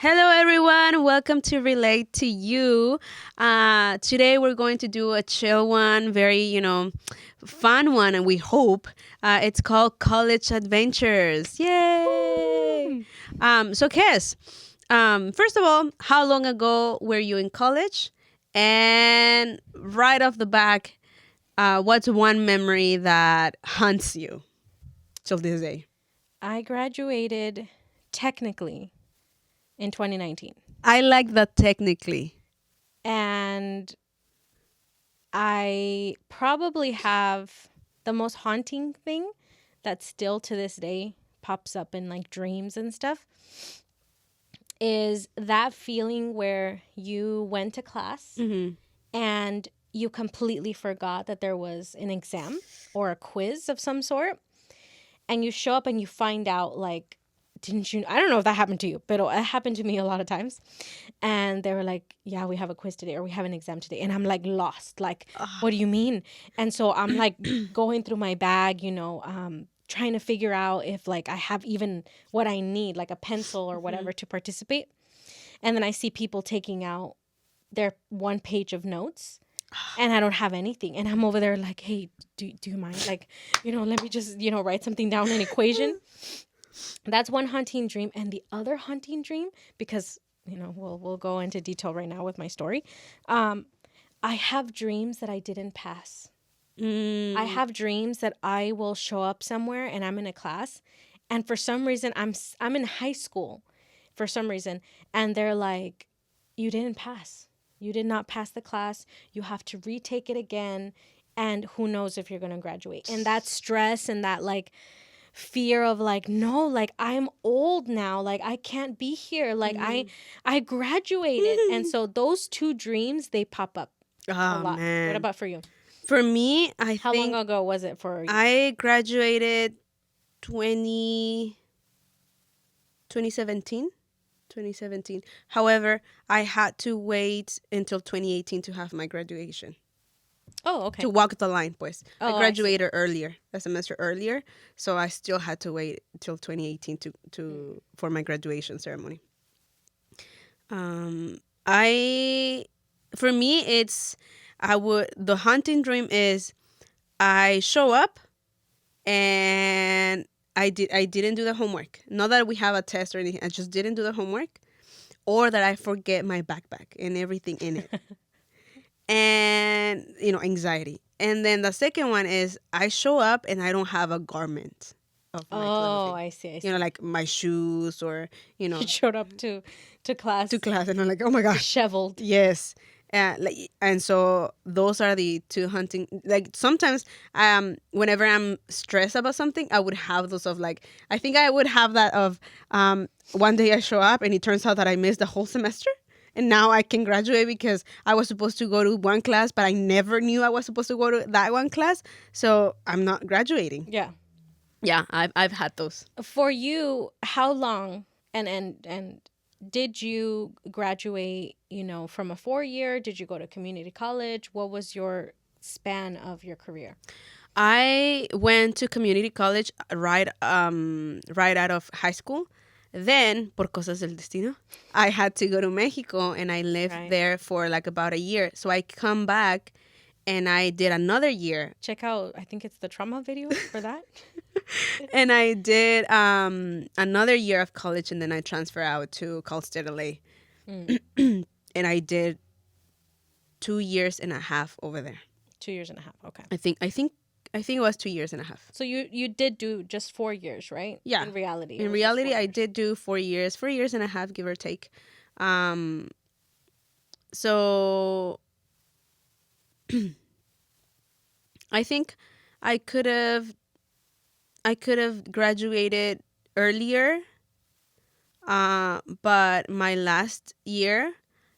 Hello, everyone. Welcome to Relate to You. Today, we're going to do a chill one, very, fun one, and we hope. It's called College Adventures. Yay! Woo! So, Kes, first of all, how long ago were you in college? And right off the back, what's one memory that haunts you till this day? I graduated technically in 2019. I like that technically. And I probably have the most haunting thing that still to this day pops up in like dreams and stuff is that feeling where you went to class Mm-hmm. and you completely forgot that there was an exam or a quiz of some sort, and you show up and you find out like, didn't you, I don't know if that happened to you, but it happened to me a lot of times. And they were like, yeah, we have a quiz today or we have an exam today, and I'm like lost, like, what do you mean? And so I'm like going through my bag, trying to figure out if like I have even what I need, like a pencil or whatever, to participate. And then I see people taking out their one page of notes, and I don't have anything. And I'm over there like, hey, do you mind? Like, let me just, write something down, an equation. That's one hunting dream. And the other hunting dream, because, we'll go into detail right now with my story. I have dreams that I didn't pass. I have dreams that I will show up somewhere and I'm in a class, and for some reason I'm in high school for some reason, and they're like, you didn't pass. You did not pass the class. You have to retake it again, and who knows if you're going to graduate. And that stress and that like fear of like, no, like I'm old now, like I can't be here, like I graduated. And so those two dreams, they pop up a Oh, lot. What man. about for you? For me, I How long think ago was it for you? I graduated 20 2017. 2017. However, I had to wait until 2018 to have my graduation. Oh, To okay. walk the line, pues. I Oh, I see. graduated earlier, a semester earlier, so I still had to wait till 2018 to for my graduation ceremony. Um I for me it's I would the hunting dream is I show up and I didn't do the homework. Not that we have a test or anything. I just didn't do the homework, or that I forget my backpack and everything in it, and anxiety. And then the second one is I show up and I don't have a garment of my Oh, clothing. I see. I see. Like my shoes or You showed up to to class class, and I'm like, oh my gosh, disheveled. yes. And so those are the two hunting. Like sometimes, whenever I'm stressed about something, I would have those of like I think I would have that of one day I show up and it turns out that I missed the whole semester, and now I can graduate because I was supposed to go to one class, but I never knew I was supposed to go to that one class, so I'm not graduating. Yeah. Yeah, I've had those. For you, how long and did you graduate, from a 4 year? Did you go to community college? What was your span of your career? I went to community college right out of high school. Then, por cosas del destino, I had to go to Mexico and I lived Right. there for like about a year. So I come back and I did another year. Check out, I think it's the trauma video for that. And I did another year of college, and then I transferred out to Cal State LA. Mm, And I did 2 years and a half over there. 2 years and a half. Okay. I think it was 2 years and a half. So you did do just 4 years, right? Yeah. In reality. it In was just reality, four I years. did do 4 years and a half, give or take. Um, so I think I could have I could have graduated earlier, but my last year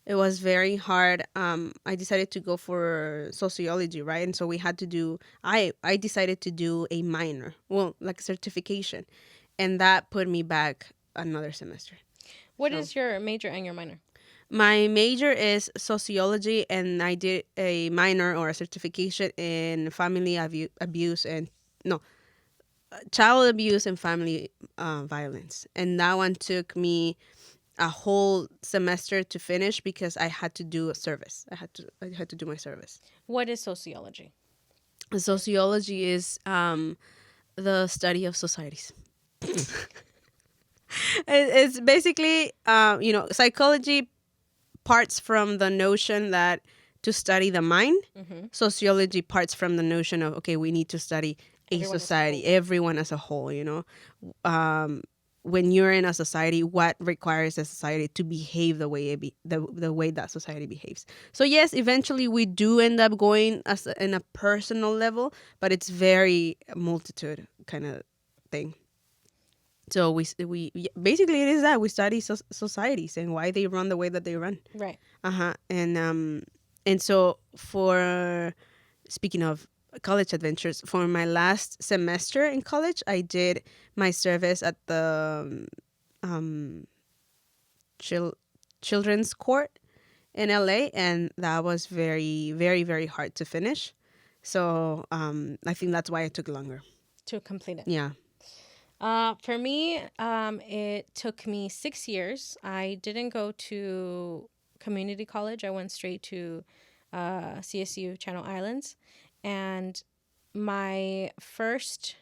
it was very hard. I decided to go for sociology, right? And so we had to do. I decided to do a minor, well, like a certification, and that put me back another semester. What So is your major and your minor? my major is sociology, and I did a minor or a certification in abuse and no child abuse and family violence, and that one took me a whole semester to finish because I had to do a service. I had to do my service. What is sociology? Sociology is the study of societies. It's basically psychology parts from the notion that to study the mind. Sociology parts from the notion of, okay, we need to study a Everyone as a society, whole. everyone as a whole. When you're in a society, what requires a society to behave the way the way that society behaves. So yes, eventually we do end up going in a personal level, but it's very multitude kind of thing. So we basically it is that we study societies and why they run the way that they run. Right. And so for speaking of college adventures, for my last semester in college, I did my service at the children's court in LA, and that was very, very, very hard to finish. So I think that's why it took longer. To complete it. Yeah. For me, it took me 6 years. I didn't go to community college. I went straight to CSU Channel Islands. And my first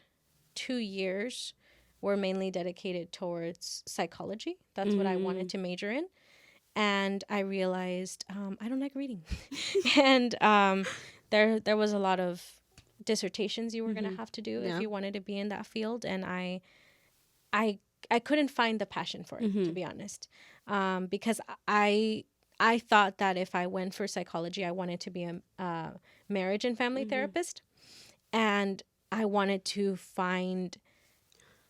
2 years were mainly dedicated towards psychology. That's what I wanted to major in. And I realized I don't like reading. And there was a lot of dissertations you were going to have to do if you wanted to be in that field, and I couldn't find the passion for it, to be honest, because I thought that if I went for psychology, I wanted to be a marriage and family therapist, and I wanted to find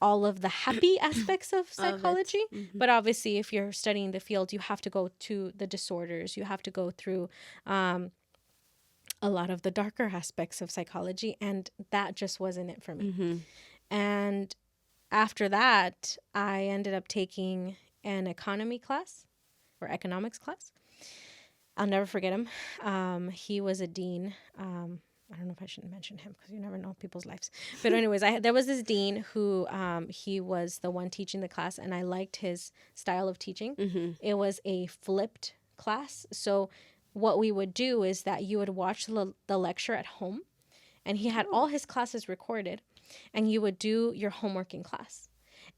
all of the happy aspects of psychology. But obviously, if you're studying the field, you have to go to the disorders, you have to go through a lot of the darker aspects of psychology, and that just wasn't it for me. And after that, I ended up taking an economy class or economics class. I'll never forget him. He was a dean. I don't know if I should mention him because you never know people's lives. But anyways, there was this dean who he was the one teaching the class, and I liked his style of teaching. It was a flipped class. So what we would do is that you would watch the lecture at home, and he had all his classes recorded, and you would do your homework in class.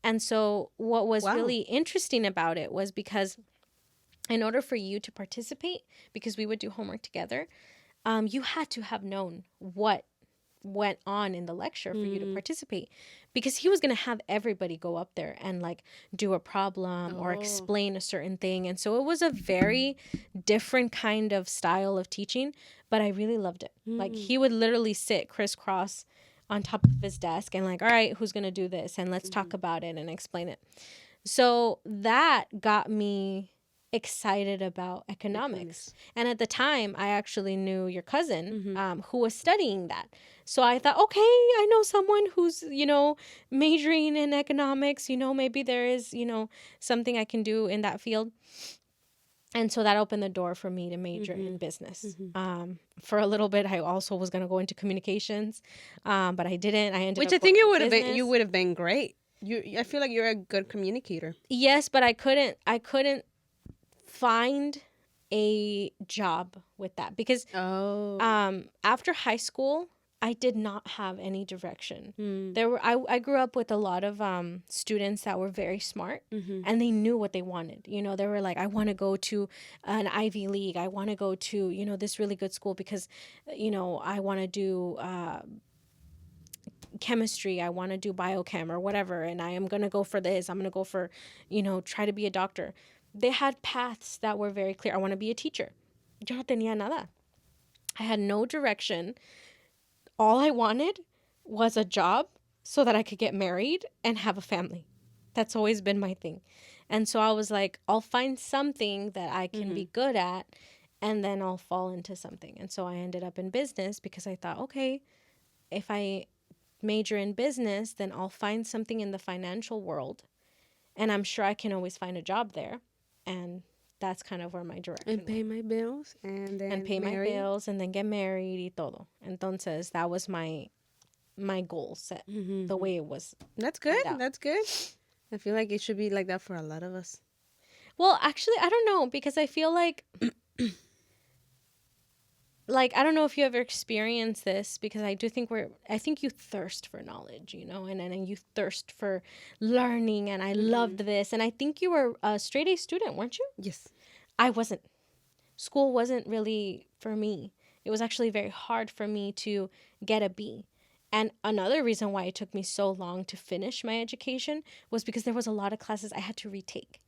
And so what was really interesting about it was because in order for you to participate, because we would do homework together, you had to have known what went on in the lecture for you to participate, because he was going to have everybody go up there and like do a problem or explain a certain thing. And so it was a very different kind of style of teaching, but I really loved it. Like he would literally sit crisscross on top of his desk and like, all right, who's going to do this? And let's talk about it and explain it. So that got me excited about economics. And at the time, I actually knew your cousin who was studying that. So I thought, okay, I know someone who's, majoring in economics, maybe there is, something I can do in that field. And so that opened the door for me to major in business. For a little bit, I also was going to go into communications, but I didn't. I ended Which up I think going you would have business. been. You would have been great. I feel like you're a good communicator. Yes, but I couldn't find a job with that because after high school I did not have any direction. I grew up with a lot of students that were very smart and they knew what they wanted. They were like, I want to go to an Ivy League, I want to go to this really good school because I want to do chemistry, I want to do biochem or whatever, and I am going to go for this, I'm going to go for try to be a doctor. They had paths that were very clear. I want to be a teacher. Yo no tenía nada. I had no direction. All I wanted was a job so that I could get married and have a family. That's always been my thing. And so I was like, I'll find something that I can be good at, and then I'll fall into something. And so I ended up in business because I thought, okay, if I major in business, then I'll find something in the financial world, and I'm sure I can always find a job there. And that's kind of where my direction and pay my bills and then pay my bills and then get married y todo. Entonces that was my goal set, the way it was. That's good. That's good. I feel like it should be like that for a lot of us. Well, actually, I don't know because I feel like I don't know if you ever experienced this because I do think I think you thirst for knowledge, you know, and you thirst for learning and I loved this and I think you were a straight A student, weren't you? Yes. I wasn't. School wasn't really for me. It was actually very hard for me to get a B. And another reason why it took me so long to finish my education was because there was a lot of classes I had to retake.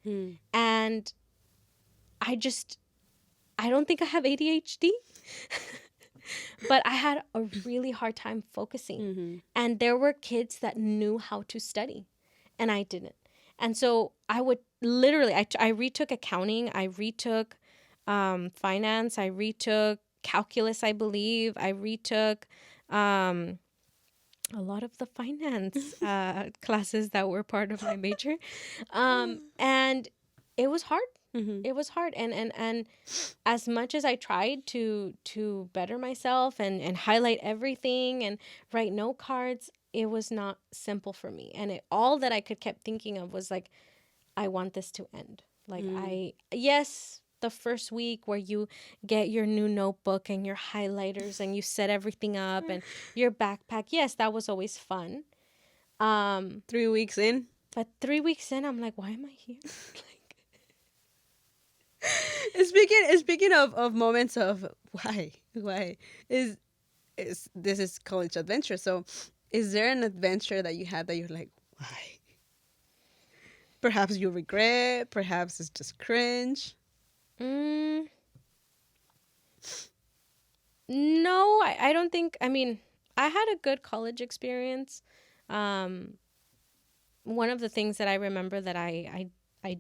And I just I don't think I have ADHD, but I had a really hard time focusing. And there were kids that knew how to study, and I didn't. And so I would literally, I retook accounting, I retook finance, I retook calculus, I believe, I retook a lot of the finance classes that were part of my major. And it was hard. It was hard, and as much as I tried to better myself and highlight everything and write note cards, it was not simple for me. And all that I could kept thinking of was like, I want this to end. Like yes, the first week where you get your new notebook and your highlighters and you set everything up and your backpack, yes, that was always fun. 3 weeks in. But 3 weeks in, I'm like, why am I here? Speaking of moments of why is this is college adventure. So is there an adventure that you had that you're like, why? Perhaps you regret, perhaps it's just cringe. Mm, no, I don't think. I mean, I had a good college experience. Um, One of the things that I remember that I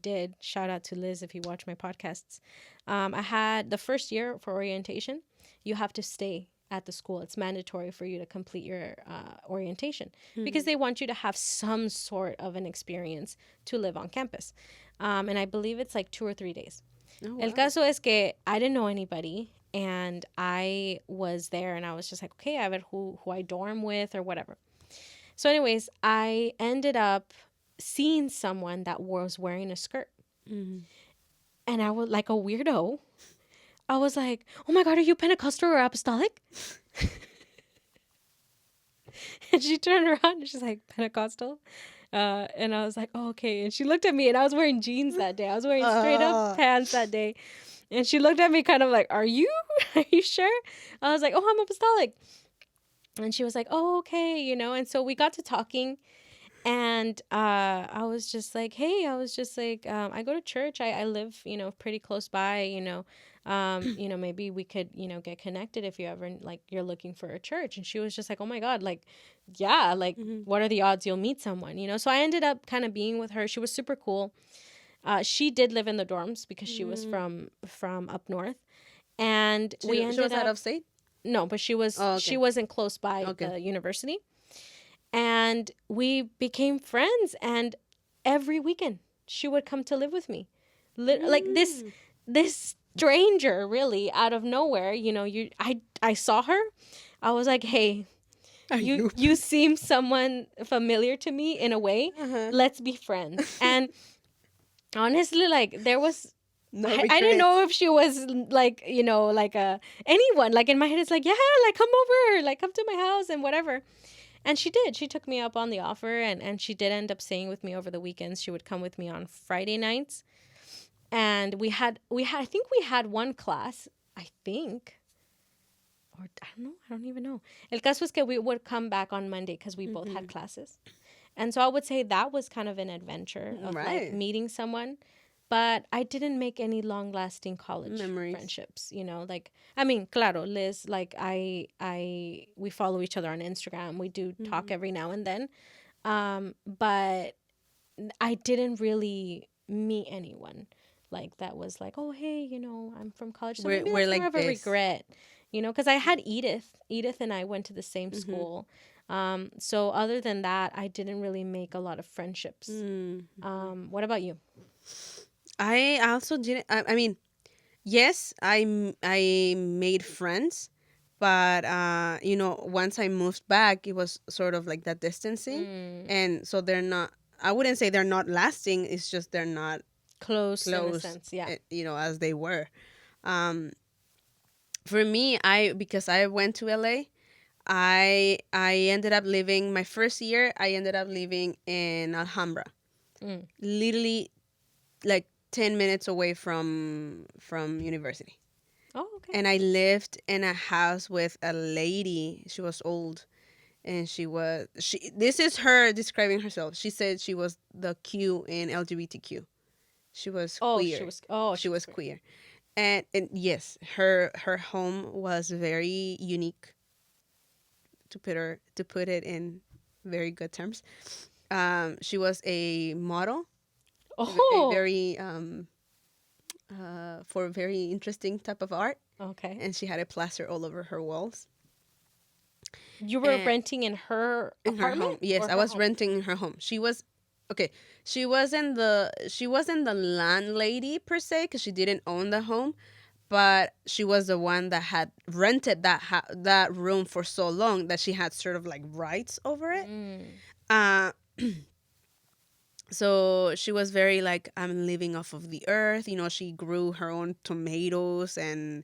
did, shout out to Liz if you watch my podcasts. I had the first year for orientation, you have to stay at the school. It's mandatory for you to complete your orientation because they want you to have some sort of an experience to live on campus. And I believe it's like 2 or 3 days. Oh, El wow. caso es que I didn't know anybody and I was there and I was just like, okay, I ver who I dorm with or whatever. So anyways, I ended up seeing someone that was wearing a skirt. And I was like a weirdo. I was like, oh my God, are you Pentecostal or apostolic? And she turned around and she's like, Pentecostal. And I was like, oh, okay. And she looked at me and I was wearing jeans that day. I was wearing straight up pants that day. And she looked at me kind of like, are you? Are you sure? I was like, oh, I'm apostolic. And she was like, oh, okay, you know. And so we got to talking. And I was just like, hey, I was just like, I go to church. I live, you know, pretty close by, you know. Maybe we could, you know, get connected if you ever, like, you're looking for a church. And she was just like, oh my God, like, yeah, like, what are the odds you'll meet someone, you know? So I ended up kind of being with her. She was super cool. She did live in the dorms because she was from up north. And we ended she was up out of state? no, but she was she wasn't close by the university. And we became friends, and every weekend she would come to live with me. Like this stranger, really, out of nowhere, you know, I saw her. I was like, "Hey, you seem someone familiar to me in a way. Let's be friends." And honestly, like, there was I didn't know if she was like, you know, like anyone. Like, in my head, it's like, yeah, like, come over, like, come to my house and whatever. And she did. She took me up on the offer, and she did end up staying with me over the weekends. She would come with me on Friday nights. And I think we had one class, I think, or I don't know, I don't even know. El caso es que we would come back on Monday because we both had classes. And so I would say that was kind of an adventure of like meeting someone. But I didn't make any long-lasting college friendships, you know. Like, I mean, claro, Liz, like, we follow each other on Instagram. We do talk every now and then. But I didn't really meet anyone, like, that was like, oh, hey, you know, I'm from college. So maybe that's more of a regret, you know, because I had Edith. Edith and I went to the same school. So other than that, I didn't really make a lot of friendships. What about you? I also didn't. I mean, yes, I made friends, but you know, once I moved back, it was sort of like that distancing, and so they're not. I wouldn't say they're not lasting. It's just they're not Close in a close, sense. Yeah. as they were. Um, for me, I because I went to LA, I ended up living my first year. I ended up living in Alhambra, Mm. literally like 10 minutes away from university. Oh, okay. And I lived in a house with a lady. She was old, and she. This is her describing herself. She said she was the Q in LGBTQ. She was Oh, she queer. was. Oh, She she was was queer. queer, and yes, her home was very unique, to put it in very good terms. She was a model, a Oh, very for a very interesting type of art, okay. and she had a plaster all over her walls. You were And renting in her in her home, apartment yes, or I her was home? renting in her home. She was okay. She wasn't the landlady per se because she didn't own the home, but she was the one that had rented that room for so long that she had sort of like rights over it. Mm. Uh, so she was very like, I'm living off of the earth. She grew her own tomatoes and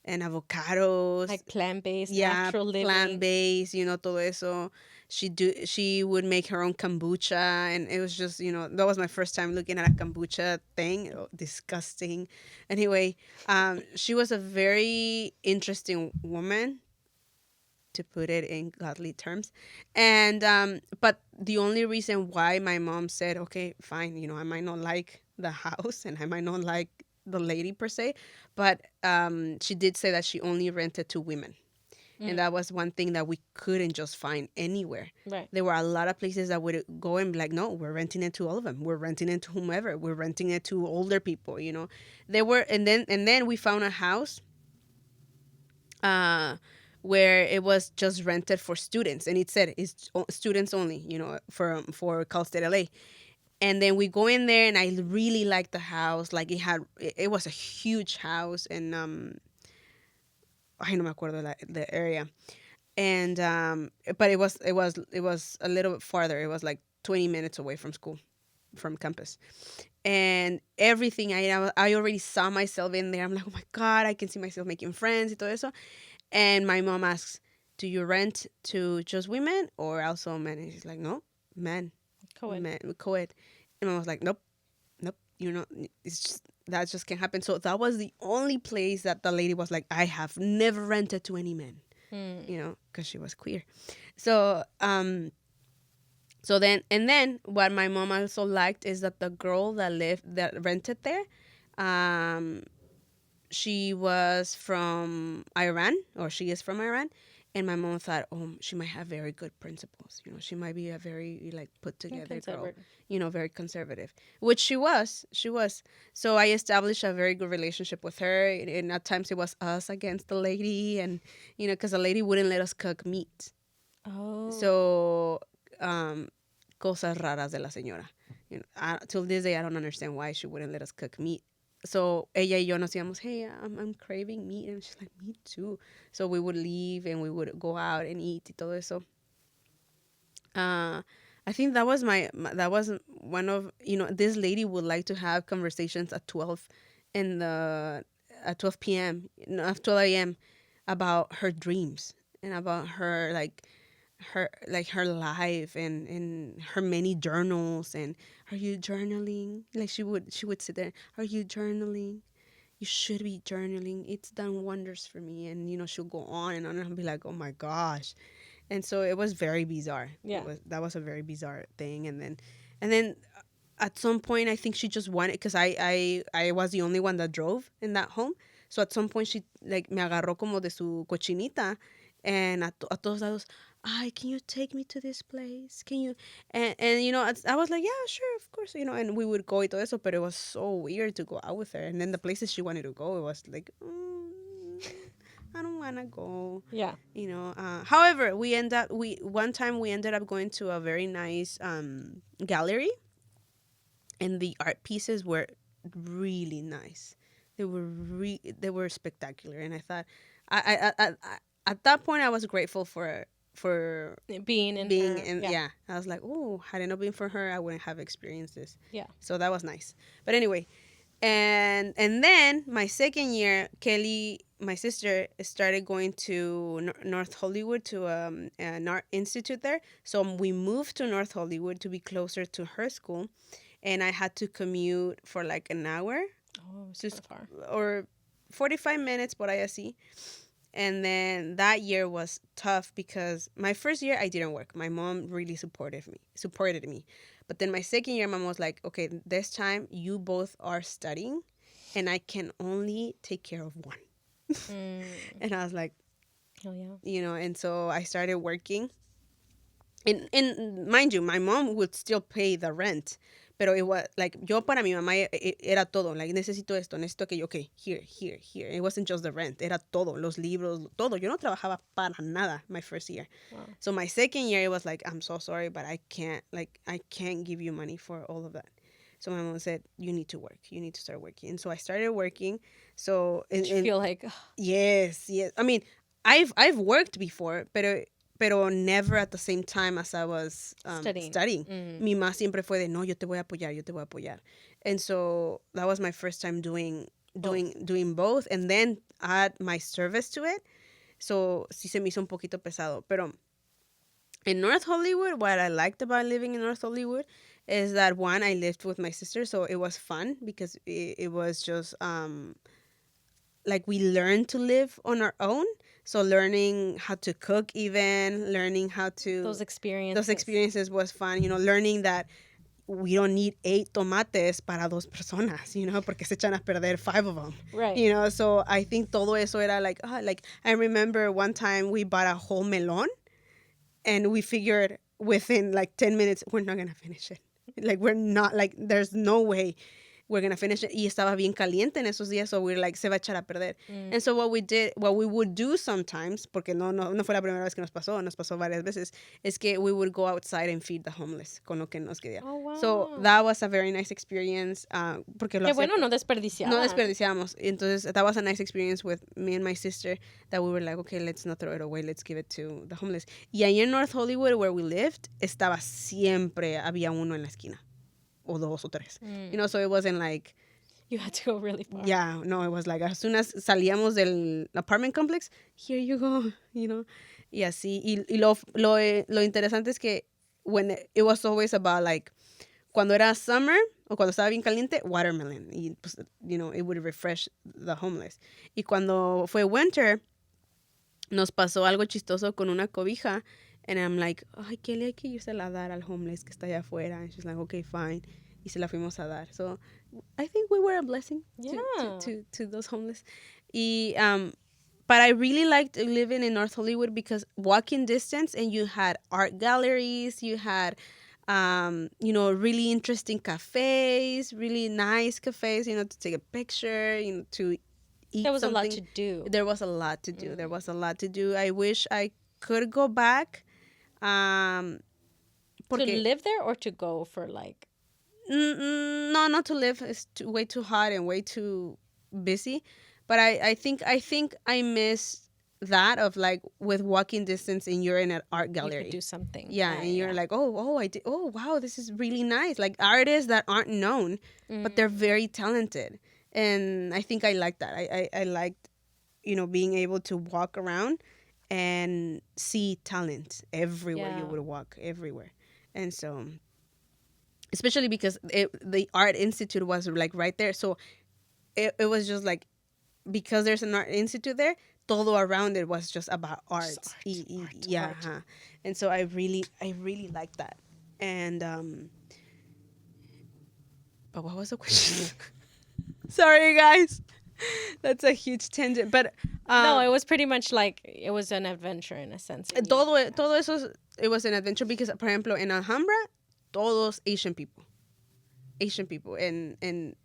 avocados. Like plant-based, Yeah, natural plant living. based. Todo eso. She would make her own kombucha, and it was just that was my first time looking at a kombucha thing. Oh, disgusting. Anyway, she was a very interesting woman, to put it in godly terms. And but the only reason why my mom said, okay, fine, I might not like the house and I might not like the lady per se, but she did say that she only rented to women. And Mm. that was one thing that we couldn't just find anywhere. Right. There were a lot of places that would go and be like, no, we're renting it to all of them. We're renting it to whomever. We're renting it to older people. There were, and then we found a house uh, where it was just rented for students, and it said it's students only, for Cal State LA. And then we go in there, and I really liked the house. Like it was a huge house, and I no me acuerdo the area, and but it was a little bit farther. It was like 20 minutes away from school, from campus, and everything. I already saw myself in there. I'm like, oh my god, I can see myself making friends y todo eso. And my mom asks, do you rent to just women or also men? And she's like, no, men, Co-ed. men, co-ed. And mom was like, nope, nope, it's just, that just can't happen. So that was the only place that the lady was like, I have never rented to any men, Mm. because she was queer. So, then what my mom also liked is that the girl that rented there, um, she was from Iran, or she is from Iran. And my mom thought, oh, she might have very good principles. She might be a very like put And together girl, conservative. very conservative, which she was. She was. So I established a very good relationship with her. And at times it was us against the lady, and because the lady wouldn't let us cook meat. Oh. So, cosas raras de la señora. Till this day, I don't understand why she wouldn't let us cook meat. So ella y yo nos íbamos, hey, I'm craving meat, and she's like, me too. So we would leave and we would go out and eat y todo eso. I think that was one of this lady would like to have conversations at 12 in the at 12 p.m. no, at 12 a.m. about her dreams and about her life and her many journals. And are you journaling? Like she would sit there, are you journaling? You should be journaling, it's done wonders for me. And she'll go on and on, and I'll be like, oh my gosh. And so it was very bizarre. Yeah. That was a very bizarre thing. And then at some point, I think she just wanted, because I was the only one that drove in that home. So at some point she like me agarró como de su cochinita, and a todos lados, ay, can you take me to this place? Can you? And I was like, yeah, sure, of course, and we would go y todo eso, but it was so weird to go out with her. And then the places she wanted to go, it was like, I don't want to go. Yeah. However, one time we ended up going to a very nice gallery, and the art pieces were really nice. They were spectacular, and I thought, I at that point I was grateful for for Being in being her, in. yeah, Yeah, I was like, oh, had it not been for her, I wouldn't have experienced this. yeah. So that was nice. But anyway, and then my second year, Kelly, my sister, started going to North Hollywood to an art institute there. So we moved to North Hollywood to be closer to her school, and I had to commute for like an hour Oh, it was to kind of far. or 45 minutes por ahí así. And then that year was tough because my first year I didn't work. My mom really supported me. But then my second year, mom was like, okay, this time you both are studying and I can only take care of one. Mm. And I was like, Oh yeah. and so I started working. And mind you, my mom would still pay the rent. Pero it was like, yo para mi mamá era todo. Like, necesito esto, necesito aquello. Okay, here, here, here. It wasn't just the rent. Era todo. Los libros, todo. Yo no trabajaba para nada my first year. Wow. So my second year, it was like, I'm so sorry, but I can't give you money for all of that. So my mom said, you need to work. You need to start working. And so I started working. So, Did you feel like, yes, yes. I mean, I've worked before, pero never at the same time as I was studying. Mm. Mi mamá siempre fue de, no, yo te voy a apoyar, yo te voy a apoyar. And so that was my first time doing both, and then add my service to it. So sí se me hizo un poquito pesado. Pero in North Hollywood, what I liked about living in North Hollywood is that, one, I lived with my sister, so it was fun because it was just like we learned to live on our own. So learning how to cook, even learning how to those experiences. was fun. Learning that we don't need 8 tomates para 2 personas, porque se echan a perder 5 of them. Right. So I think todo eso era like I remember one time we bought a whole melon and we figured within like 10 minutes we're not going to finish it. Like, we're not, like, there's no way we're gonna finish it. Y estaba bien caliente en esos días, so we're like, se va a echar a perder. And so what we would do sometimes, porque no fue la primera vez que nos pasó varias veces, es que we would go outside and feed the homeless con lo que nos quedaba. Oh, wow. So that was a very nice experience, porque lo Qué hacía- bueno, no desperdiciaba. no desperdiciamos. Entonces, that was a nice experience with me and my sister, that we were like, okay, let's not throw it away, let's give it to the homeless. Y ahí en North Hollywood, where we lived, siempre había uno en la esquina. O 2 o 3. So it wasn't like... You had to go really far. Yeah, no, it was like, as soon as salíamos del apartment complex, here you go, Y así. Y lo interesante es que when it was always about, like, cuando era summer o cuando estaba bien caliente, watermelon. Y, pues, it would refresh the homeless. Y cuando fue winter, nos pasó algo chistoso con una cobija. And I'm like, ay, Kelly, hay que irse a dar al homeless que está allá afuera. And she's like, okay, fine. Y se la fuimos a dar. So I think we were a blessing to those homeless. But I really liked living in North Hollywood because walking distance, and you had art galleries, you had, really interesting cafes, really nice cafes, to take a picture, to eat There was something. a lot to do. There was a lot to do. There was a lot to do. I wish I could go back. To live there or to go for, like... No, not to live. It's way too hot and way too busy. But I think I miss that of, like, with walking distance and you're in an art gallery. You could do something. Yeah, and you're like, I did. Oh, wow, this is really nice. Like, artists that aren't known, but they're very talented. And I think I like that. I liked, being able to walk around and see talent everywhere. You would walk everywhere. And so, especially because the art institute was like right there. So it was just like, because there's an art institute there, todo around it was just about art. Art. And so I really like that. And but what was the question? Sorry, guys. That's a huge tangent. But no, it was pretty much like it was an adventure in a sense. Todo eso, it was an adventure because, por ejemplo, in Alhambra, todos Asian people, and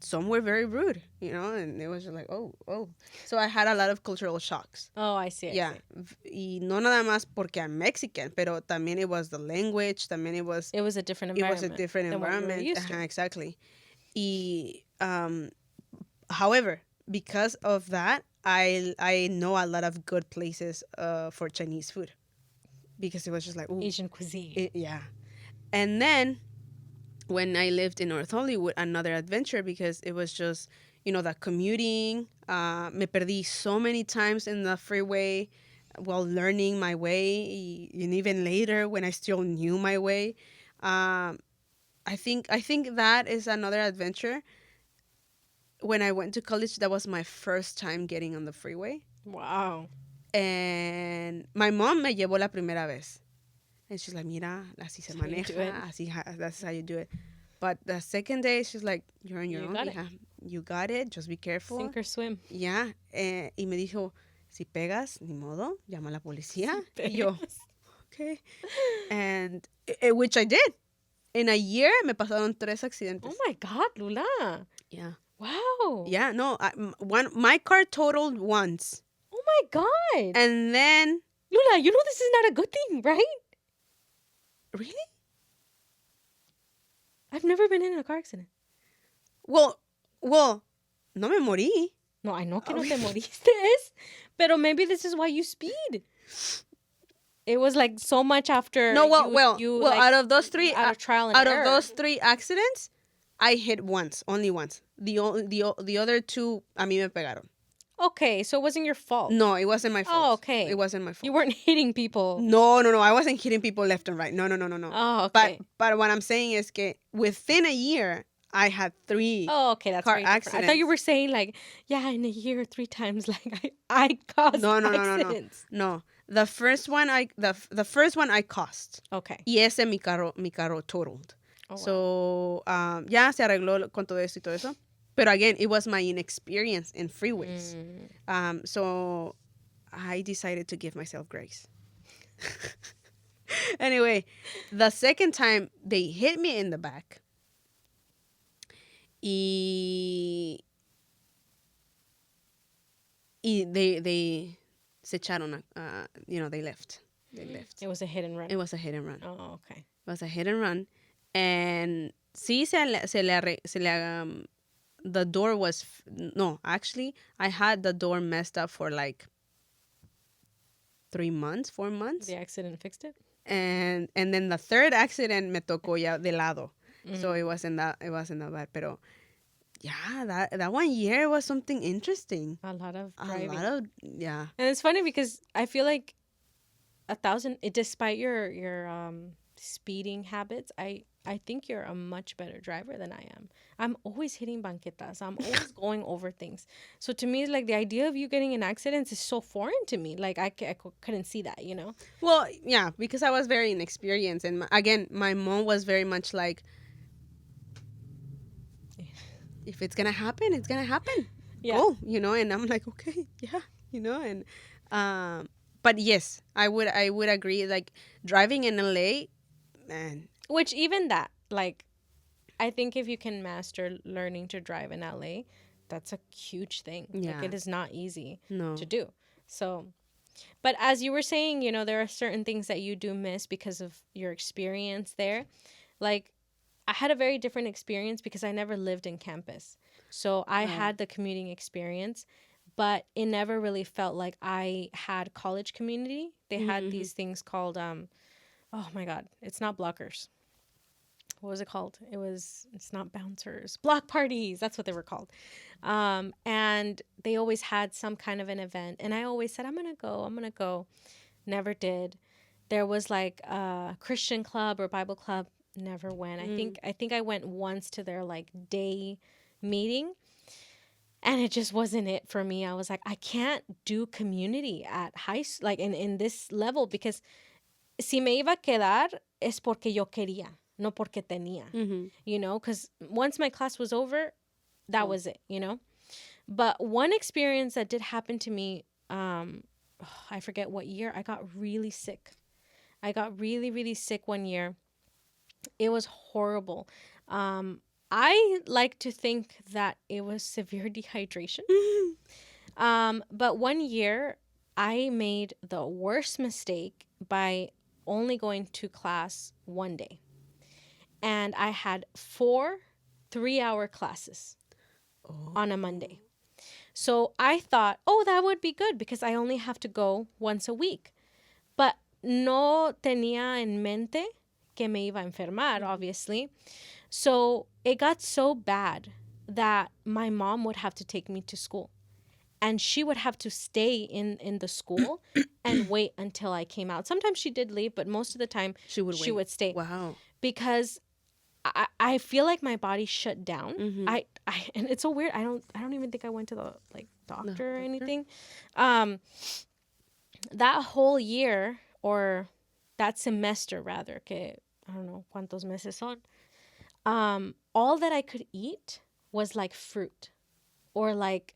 some were very rude, and it was just like, oh. So I had a lot of cultural shocks. Oh, I see. Yeah. Y no nada más porque I'm Mexican, pero también it was the language, también it was a different environment. It was a different than what we were environment. used to. Exactly. Y, however, because of that, I know a lot of good places for Chinese food. because it was just like, ooh, Asian cuisine. yeah. And then when I lived in North Hollywood, another adventure because it was just, that commuting. Me perdí so many times in the freeway while learning my way, and even later when I still knew my way. I think that is another adventure. When I went to college, that was my first time getting on the freeway. Wow. And my mom me llevó la primera vez. And she's like, mira, así se That's how you do it. maneja, that's how you do it. But the second day, she's like, you're on your You own, got it. hija. You got it, just be careful. Sink or swim. Yeah. Y me dijo, si pegas, ni modo, llama a la policía. Y yo, okay. And which I did. In a year, me pasaron 3 accidentes. Oh my God, Lula. Yeah. Wow. Yeah, no, my car totaled once. Oh my God. And then, Lula, you know this is not a good thing, right? really? I've never been in a car accident. Well, no me morí. No, I know que no te moriste, pero maybe this is why you speed. It was like so much after. No, you well, like, out of those 3, out of trial and out error. of those 3 accidents, I hit once, only once. The other 2, a mí me pegaron. Okay, so it wasn't your fault. No, it wasn't my fault. Oh, okay. It wasn't my fault. You weren't hitting people. No, I wasn't hitting people left and right. No. Oh, okay. But what I'm saying is que within a year, I had 3 Oh, okay, that's car very different. I thought accidents. you were saying like, yeah, in a year 3 times, like I caused No. accidents. No. The first one the first one I cost. Okay. Y ese mi carro totaled. Oh, wow. So, ya se arregló con todo eso y todo eso. But again, it was my inexperience in freeways. So I decided to give myself grace. Anyway, the second time they hit me in the back. Y they se echaron, they left. They left. It was a hit and run. It was a hit and run. Oh, okay. It was a hit and run. And sí se le the door was no, actually I had the door messed up for like 3 months, 4 months. The accident fixed it? And then the third accident me tocó ya de lado. So it wasn't that bad, pero yeah, that 1 year was something interesting. A lot of driving. A lot of, yeah. And it's funny because I feel like despite your speeding habits, I think you're a much better driver than I am. I'm always hitting banquetas. I'm always going over things. So to me, it's like the idea of you getting in accidents is so foreign to me. Like I couldn't see that, you know? Well, yeah, because I was very inexperienced. And again, my mom was very much like, if it's going to happen, it's going to happen. Yeah. Go, and I'm like, okay, yeah, and, but yes, I would agree. Like driving in LA, man. Which even that, like, I think if you can master learning to drive in LA, that's a huge thing. Yeah. Like, it is not easy No. to do. So, but as you were saying, there are certain things that you do miss because of your experience there. Like, I had a very different experience because I never lived in campus. So I had the commuting experience, but it never really felt like I had college community. They had these things called, oh my God, it's not blockers. What was it called? It's not bouncers, block parties. That's what they were called. And they always had some kind of an event. And I always said, I'm going to go. Never did. There was like a Christian club or Bible club. Never went. I think I went once to their like day meeting. And it just wasn't it for me. I was like, I can't do community at high school, like in this level, because si me iba a quedar es porque yo quería, no porque tenía, because once my class was over, that was it, But one experience that did happen to me, I forget what year, I got really sick. I got really, really sick one year. It was horrible. I like to think that it was severe dehydration. But one year, I made the worst mistake by only going to class one day. And I had 4 3-hour classes on a Monday. So I thought, that would be good because I only have to go once a week. But no tenía en mente que me iba a enfermar, obviously. So it got so bad that my mom would have to take me to school. And she would have to stay in the school and wait until I came out. Sometimes she did leave, but most of the time She would she wait. would stay. Wow. Because I feel like my body shut down. Mm-hmm. I and it's so weird. I don't even think I went to the like doctor or anything. That whole year, or that semester rather, que I don't know cuántos meses son. All that I could eat was like fruit or like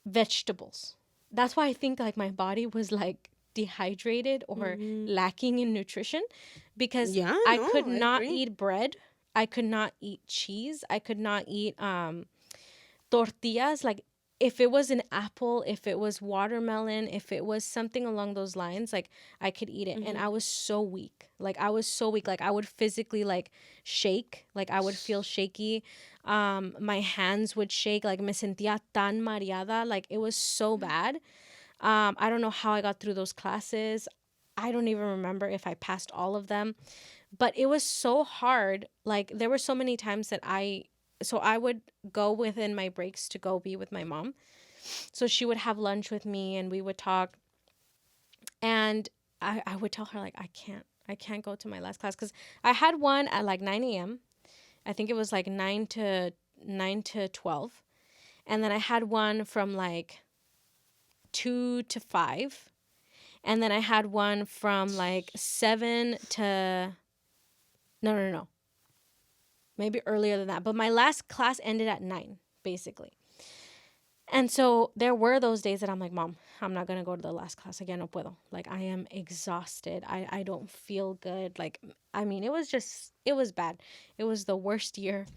vegetables. That's why I think like my body was like dehydrated or lacking in nutrition, because Yeah, I no, could I not agree. eat bread. I could not eat cheese. I could not eat tortillas. Like if it was an apple, if it was watermelon, if it was something along those lines, like I could eat it. And I was so weak. Like I was so weak. Like I would physically like shake. Like I would feel shaky. My hands would shake. Like me sentía tan mareada. Like it was so bad. I don't know how I got through those classes. I don't even remember if I passed all of them. But it was so hard. Like there were so many times that I would go within my breaks to go be with my mom. So she would have lunch with me and we would talk. And I would tell her like I can't go to my last class, because I had one at like 9 a.m. I think it was like 9 to 12. And then I had one from like 2 to 5. And then I had one from like 7 to no. Maybe earlier than that. But my last class ended at 9, basically. And so there were those days that I'm like, Mom, I'm not going to go to the last class again. No puedo. Like, I am exhausted. I don't feel good. Like, I mean, it was bad. It was the worst year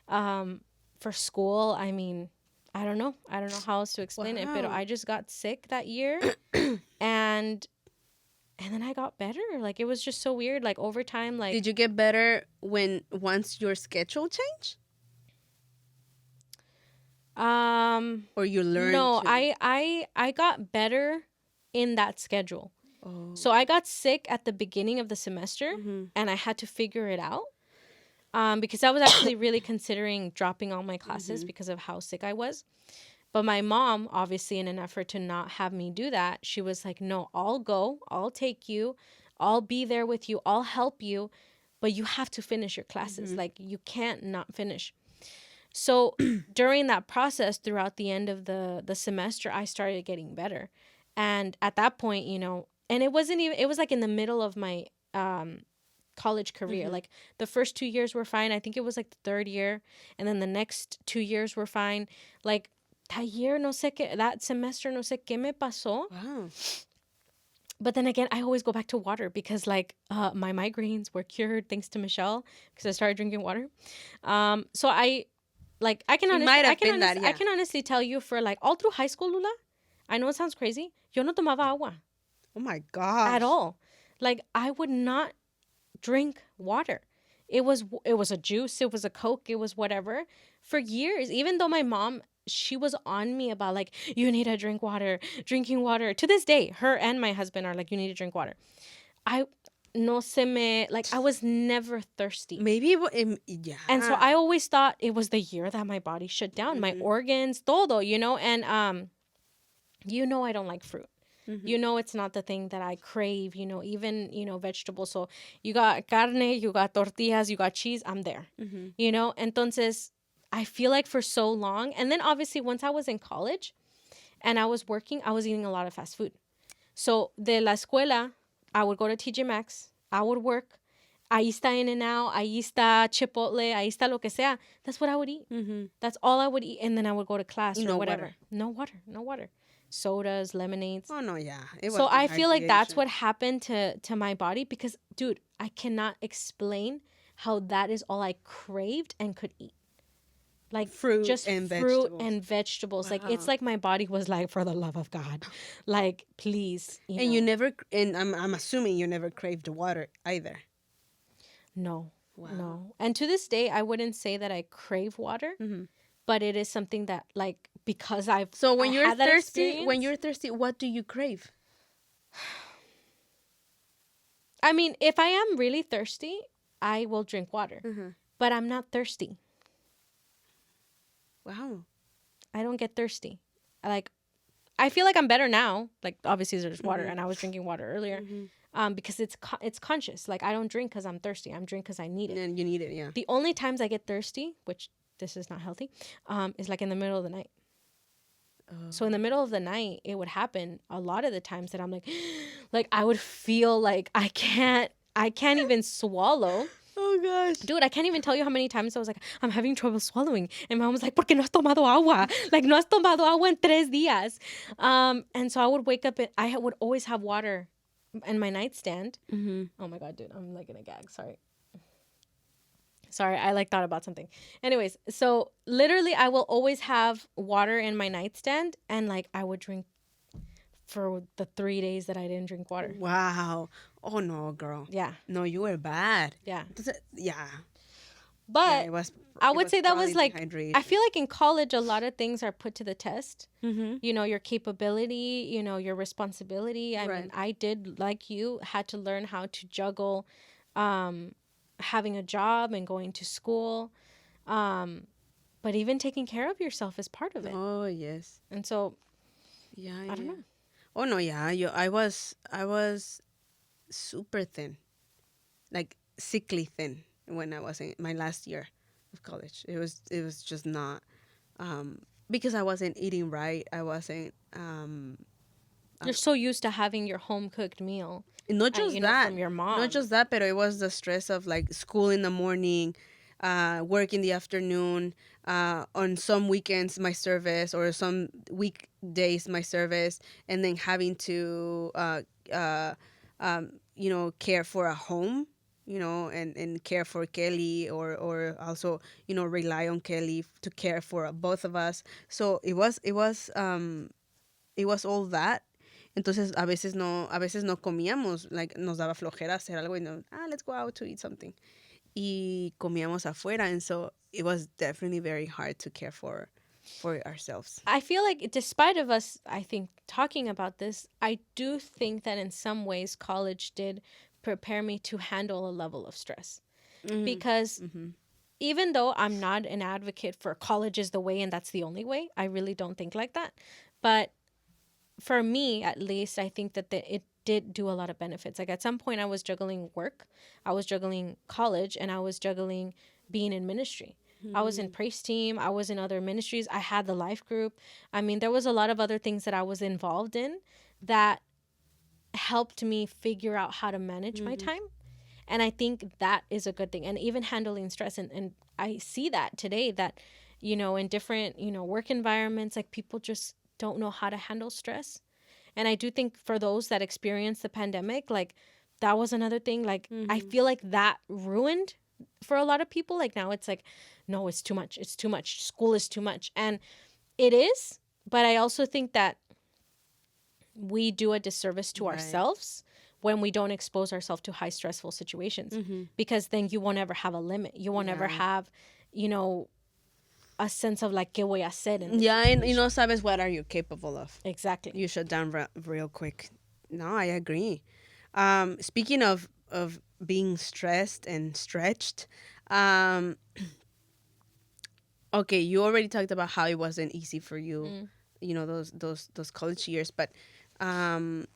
for school. I mean, I don't know. I don't know how else to explain it. But Wow. I just got sick that year. and then I got better. Like, it was just so weird. Like, over time, like... Did you get better once your schedule changed? Or you learned No, to... I got better in that schedule. Oh. So I got sick at the beginning of the semester, and I had to figure it out. Because I was actually really considering dropping all my classes because of how sick I was. But my mom, obviously, in an effort to not have me do that, she was like, no, I'll go, I'll take you, I'll be there with you, I'll help you, but you have to finish your classes. Like, you can't not finish. So during that process, throughout the end of the semester, I started getting better. And at that point, you know, and it wasn't even, it was like in the middle of my college career. Like the first 2 years were fine. I think it was like the third year. And then the next 2 years were fine. Like that year, no sé qué, that semester, no sé qué me pasó. Wow. But then again, I always go back to water because like my migraines were cured thanks to Michelle, because I started drinking water. So I can I can honestly tell you, for like all through high school, Lula, I know it sounds crazy, yo no tomaba agua Oh my gosh. at all. Like I would not drink water. It was a juice, it was a Coke, it was whatever. For years, even though my mom, she was on me about like, you need to drink water, drinking water. To this day, her and my husband are like, you need to drink water. I was never thirsty. Maybe yeah. And so I always thought it was the year that my body shut down, my organs, todo, you know. And you know, I don't like fruit. You know, it's not the thing that I crave, you know, even, you know, vegetables. So you got carne, you got tortillas, you got cheese, I'm there, you know. Entonces, I feel like for so long, and then obviously once I was in college and I was working, I was eating a lot of fast food. So de la escuela, I would go to TJ Maxx, I would work, ahí está In-N-Out, ahí está Chipotle, ahí está lo que sea. That's what I would eat. That's all I would eat. And then I would go to class or whatever. Water. No water. Sodas, lemonades. Oh no, yeah. So I feel like that's what happened to my body, because, dude, I cannot explain how that is all I craved and could eat. Like fruit just and fruit vegetables. and vegetables. Wow. Like it's like my body was like, for the love of God, like please. And you never, and I'm assuming you never craved water either. No. Wow. No. And to this day, I wouldn't say that I crave water, but it is something that, like, because I've So when I you're had that thirsty, experience- what do you crave? I mean, if I am really thirsty, I will drink water. But I'm not thirsty. Wow. I don't get thirsty. Like, I feel like I'm better now. Like, obviously there's water, and I was drinking water earlier. Because it's conscious. Like, I don't drink because I'm thirsty. I'm drink because I need it. And you need it, yeah. The only times I get thirsty, which this is not healthy, is like in the middle of the night. So in the middle of the night, it would happen a lot of the times that I'm like I would feel like I can't even swallow. Oh gosh. Dude, I can't even tell you how many times I was like, I'm having trouble swallowing. And my mom was like, ¿Por qué no has tomado agua? Like, no has tomado agua en 3 días. And so I would wake up and I would always have water in my nightstand. Oh my God, dude, I'm like in a gag. Sorry, I like thought about something. Anyways, so literally I will always have water in my nightstand, and like I would drink for the 3 days that I didn't drink water. Wow. Oh no, girl. Yeah. No, you were bad. Yeah. Yeah. But It was. I would say that was probably like, dehydration. I feel like in college, a lot of things are put to the test. Mm-hmm. You know, your capability, you know, your responsibility. I Right. mean, I did, like you, had to learn how to juggle having a job and going to school. But even taking care of yourself is part of it. Oh yes. And so, Yeah. I don't know. Oh no, yeah. I was super thin, like sickly thin when I was in my last year of college. It was just not because I wasn't eating right. I wasn't You're so used to having your home cooked meal. not just you know, that from your mom. not just that, but it was the stress of like school in the morning, work in the afternoon, on some weekends my service, or some weekdays my service, and then having to care for a home, and care for Kelly, or also rely on Kelly to care for both of us. So it was all that. Entonces a veces no comíamos, like nos daba flojera hacer algo y no, let's go out to eat something. Y comíamos afuera, and so it was definitely very hard to care for ourselves. I feel like, despite of us, I think, talking about this, I do think that in some ways college did prepare me to handle a level of stress. Because even though I'm not an advocate for college is the way and that's the only way, I really don't think like that. But for me, at least, I think that it did do a lot of benefits. Like, at some point I was juggling work, I was juggling college, and I was juggling being in ministry. I was in praise team, I was in other ministries, I had the life group. I mean, there was a lot of other things that I was involved in that helped me figure out how to manage my time. And I think that is a good thing. And even handling stress, and I see that today, that in different work environments, like, people just don't know how to handle stress. And I do think for those that experienced the pandemic, like, that was another thing. Like, I feel like that ruined for a lot of people. Like, now it's like, no, it's too much. It's too much. School is too much. And it is. But I also think that we do a disservice to ourselves when we don't expose ourselves to high stressful situations. Because then you won't ever have a limit. You won't ever have, a sense of like, ¿qué voy a hacer? And no sabes what are you capable of. Exactly. You shut down real quick. No, I agree. Speaking of being stressed and stretched, okay, you already talked about how it wasn't easy for you, those college years, but and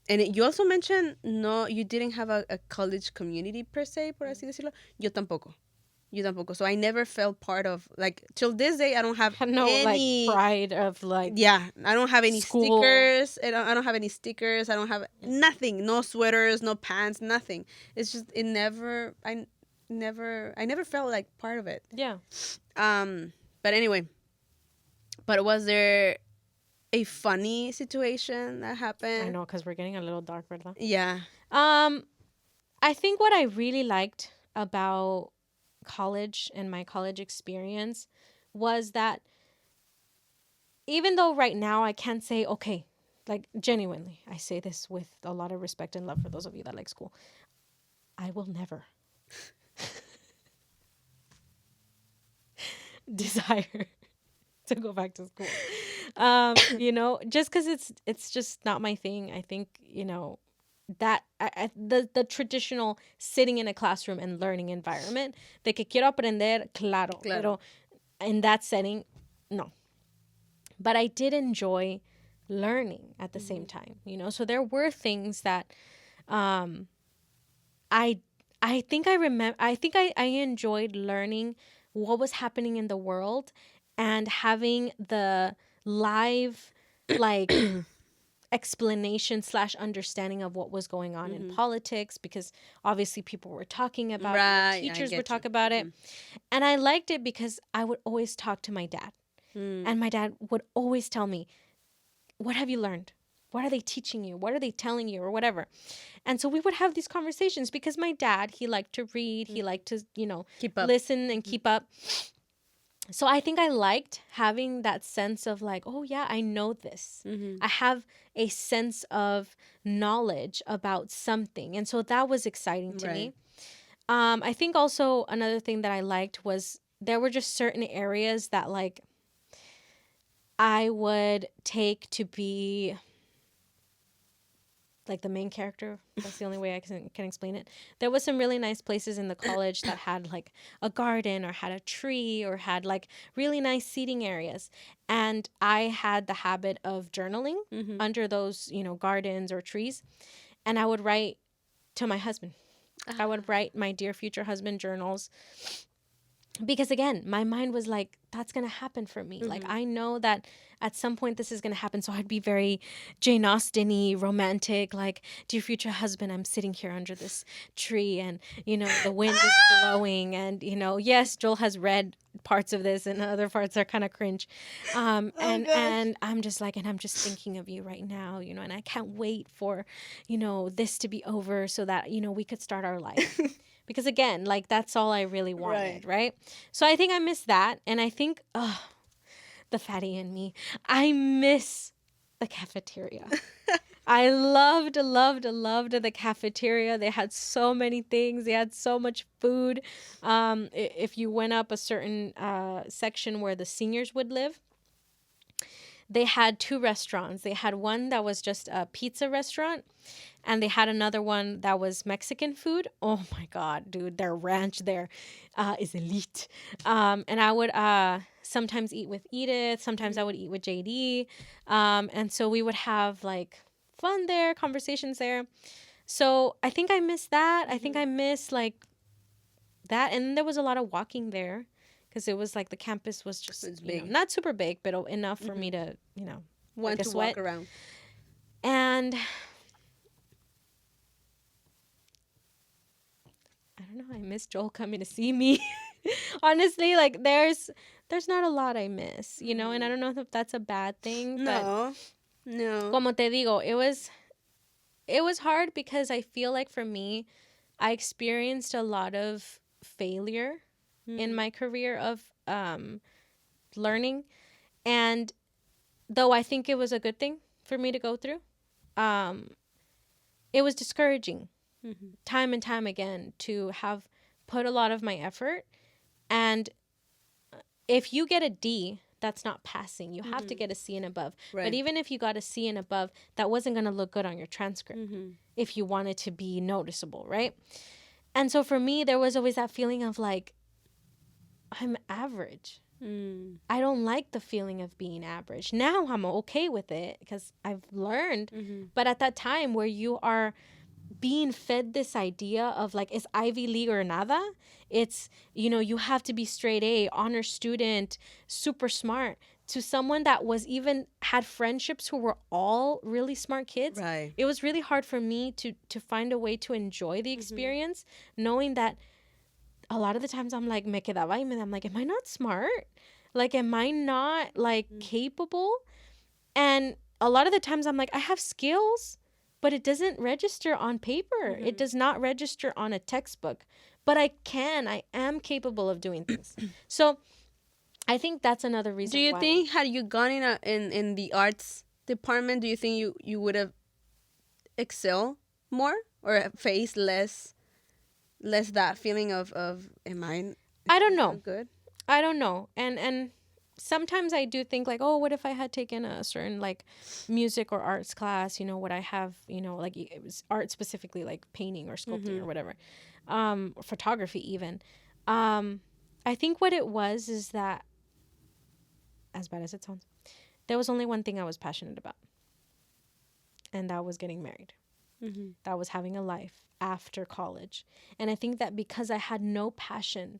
you also mentioned you didn't have a college community per se, por así decirlo. Yo tampoco. So I never felt part of, like, till this day I don't have no any like pride of like, yeah, I don't have any school. stickers. I don't have any stickers. I don't have nothing. No sweaters, no pants, nothing. It's just I never felt like part of it. Yeah. But anyway, was there a funny situation that happened? I know, because we're getting a little dark right now. Yeah. I think what I really liked about college and my college experience was that even though right now I can't say, okay, like, genuinely, I say this with a lot of respect and love for those of you that like school, I will never desire to go back to school. Just because it's just not my thing. I think, the traditional sitting in a classroom and learning environment. De que quiero aprender, claro. Pero in that setting, no. But I did enjoy learning at the same time, you know? So there were things that um, I I think I remember I think I enjoyed learning what was happening in the world and having the live like explanation slash understanding of what was going on in politics, because obviously people were talking about Right, it, I teachers get would you. talk about it. And I liked it because I would always talk to my dad, and my dad would always tell me, what have you learned? What are they teaching you? What are they telling you, or whatever? And so we would have these conversations because my dad, he liked to read, he liked to, you know, Keep up. listen and keep up. So I think I liked having that sense of like, oh yeah, I know this. I have a sense of knowledge about something. And so that was exciting to me. I think also another thing that I liked was there were just certain areas that like I would take to be like the main character. That's the only way I can explain it. There was some really nice places in the college that had like a garden or had a tree or had like really nice seating areas. And I had the habit of journaling under those, you know, gardens or trees. And I would write to my husband. I would write my dear future husband journals, because again, my mind was like, that's gonna happen for me. Like I know that at some point this is gonna happen. So I'd be very Jane Austen-y, romantic, like, dear future husband, I'm sitting here under this tree and you know the wind is blowing, and you know, yes, Joel has read parts of this and other parts are kind of cringe. And I'm just like, and I'm just thinking of you right now, you know, and I can't wait for, you know, this to be over so that, you know, we could start our life. Because again, like that's all I really wanted, right? So I think I miss that. And I think, the fatty in me, I miss the cafeteria. I loved the cafeteria. They had so many things. They had so much food. If you went up a certain section where the seniors would live, they had two restaurants. They had one that was just a pizza restaurant, and they had another one that was Mexican food. Oh my God, dude, their ranch there is elite. And I would sometimes eat with Edith. Sometimes I would eat with JD. And so we would have like fun there, conversations there. So I think I miss that. I think I miss like that. And there was a lot of walking there, because it was like the campus was just you know, not super big, but enough for me to, you know, Want like to sweat. walk around. And I don't know, I miss Joel coming to see me. Honestly, like there's not a lot I miss, you know, and I don't know if that's a bad thing, but No. como te digo, it was hard because I feel like for me, I experienced a lot of failure in my career of learning. And though I think it was a good thing for me to go through, it was discouraging time and time again to have put a lot of my effort. And if you get a D, that's not passing. You have to get a C and above. Right. But even if you got a C and above, that wasn't going to look good on your transcript if you wanted to be noticeable, right? And so for me, there was always that feeling of like, I'm average. I don't like the feeling of being average. Now I'm okay with it because I've learned. But at that time where you are being fed this idea of like, it's Ivy League or nada, it's, you know, you have to be straight A, honor student, super smart, to someone that was even had friendships who were all really smart kids. Right. It was really hard for me to find a way to enjoy the experience, knowing that a lot of the times I'm like, me quedaba y I'm like, am I not smart? Like, am I not like capable? And a lot of the times I'm like, I have skills, but it doesn't register on paper. It does not register on a textbook, but I am capable of doing things. So I think that's another reason. Do you why. think had you gone in the arts department, do you think you would have excel more or face less that feeling of am I I don't know. good? I don't know. And sometimes I do think like, oh, what if I had taken a certain like music or arts class? You know, would I have, you know, like it was art specifically, like painting or sculpting or whatever, photography even. Um, I think what it was is that, as bad as it sounds, there was only one thing I was passionate about, and that was getting married. Mm-hmm. That was having a life after college. And I think that because I had no passion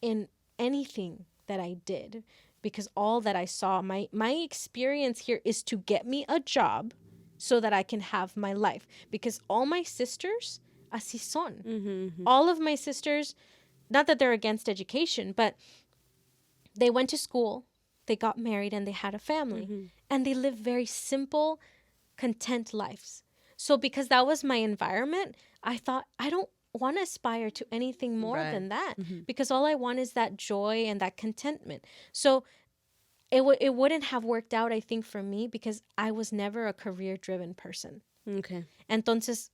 in anything that I did, because all that I saw, my experience here is to get me a job so that I can have my life. Because all my sisters, así son. Mm-hmm. All of my sisters, not that they're against education, but they went to school, they got married, and they had a family. Mm-hmm. And they lived very simple, content lives. So because that was my environment, I thought I don't want to aspire to anything more Right. than that, Mm-hmm. because all I want is that joy and that contentment. So it wouldn't have worked out, I think, for me, because I was never a career driven person. Okay. Entonces,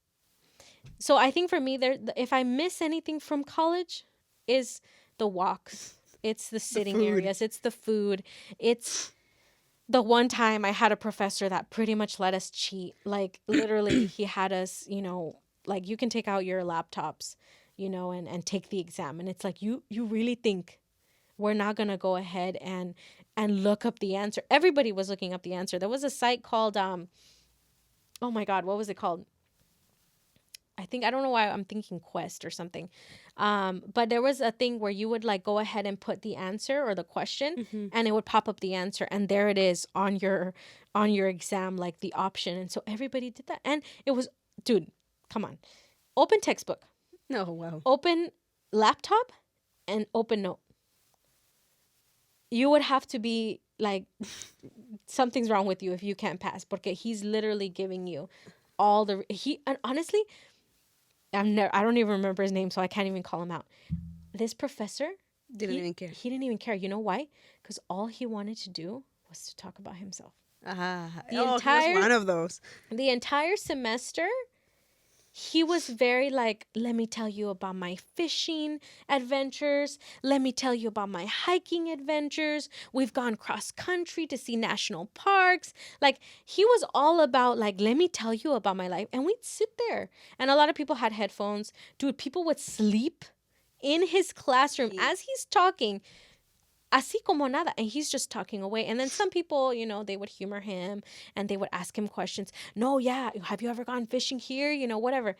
so I think for me, there, if I miss anything from college, is the walks. It's the sitting food. areas. It's the food. It's the one time I had a professor that pretty much let us cheat. Like literally, he had us, you know, like you can take out your laptops, you know, and take the exam. And it's like, you really think we're not gonna go ahead and look up the answer? Everybody was looking up the answer. There was a site called oh my god, what was it called? I think, I don't know why I'm thinking Quest or something. But there was a thing where you would like go ahead and put the answer or the question, Mm-hmm. and it would pop up the answer, and there it is on your exam, like the option. And so everybody did that. And it was, dude, come on. Open textbook, No, wow. open laptop, and open note. You would have to be like something's wrong with you if you can't pass, porque he's literally giving you all the he and honestly, I don't even remember his name, so I can't even call him out. This professor, Didn't even care. he didn't even care. You know why? Because all he wanted to do was to talk about himself. Ah. The Oh, he entire- was one of those. The entire semester, he was very like, let me tell you about my fishing adventures. Let me tell you about my hiking adventures. We've gone cross country to see national parks. Like, he was all about, like, let me tell you about my life. And we'd sit there. And a lot of people had headphones. Dude, people would sleep in his classroom as he's talking. Así como nada. And he's just talking away. And then some people, you know, they would humor him and they would ask him questions. No, yeah. Have you ever gone fishing here? You know, whatever.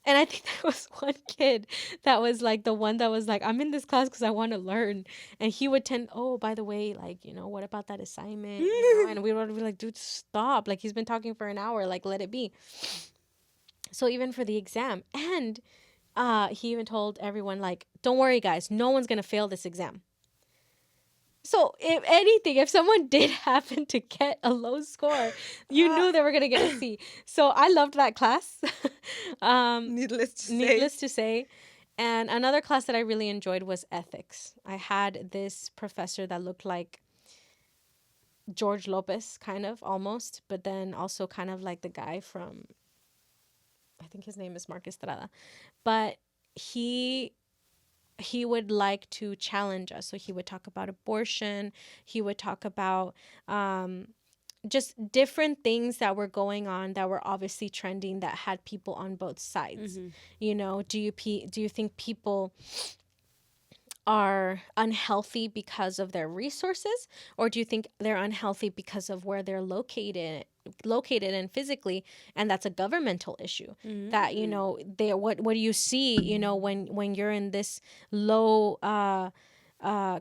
And I think there was one kid that was like the one that was like, I'm in this class because I want to learn. And he would tend, oh, by the way, like, you know, what about that assignment? You know? And we would be like, dude, stop. Like, he's been talking for an hour. Like, let it be. So even for the exam. And he even told everyone, like, don't worry, guys. No one's going to fail this exam. So if anything, if someone did happen to get a low score, you knew they were gonna get a C. So I loved that class. Needless to say. Needless to say. And another class that I really enjoyed was ethics. I had this professor that looked like George Lopez, kind of almost, but then also kind of like the guy from, I think his name is Mark Estrada. But he would like to challenge us. So he would talk about abortion. He would talk about just different things that were going on that were obviously trending that had people on both sides. Mhm. You know, do you think people are unhealthy because of their resources, or do you think they're unhealthy because of where they're located and physically, and that's a governmental issue? That, you know, they what do you see, you know, when you're in this low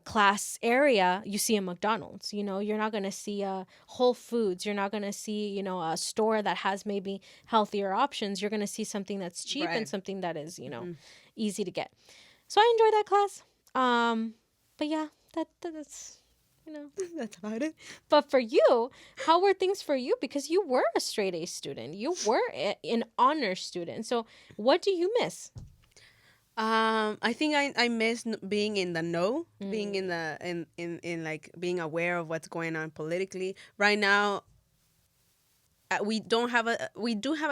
class area? You see a McDonald's, you know, you're not going to see a Whole Foods, you're not going to see, you know, a store that has maybe healthier options. You're going to see something that's cheap and Right. something that is, you know, easy to get. So I enjoyed that class. But yeah, that's, you know. That's about it. But for you, how were things for you? Because you were a straight A student, you were an honor student. So what do you miss? I think I miss being in the know, being in the in like being aware of what's going on politically. Right now, we do have a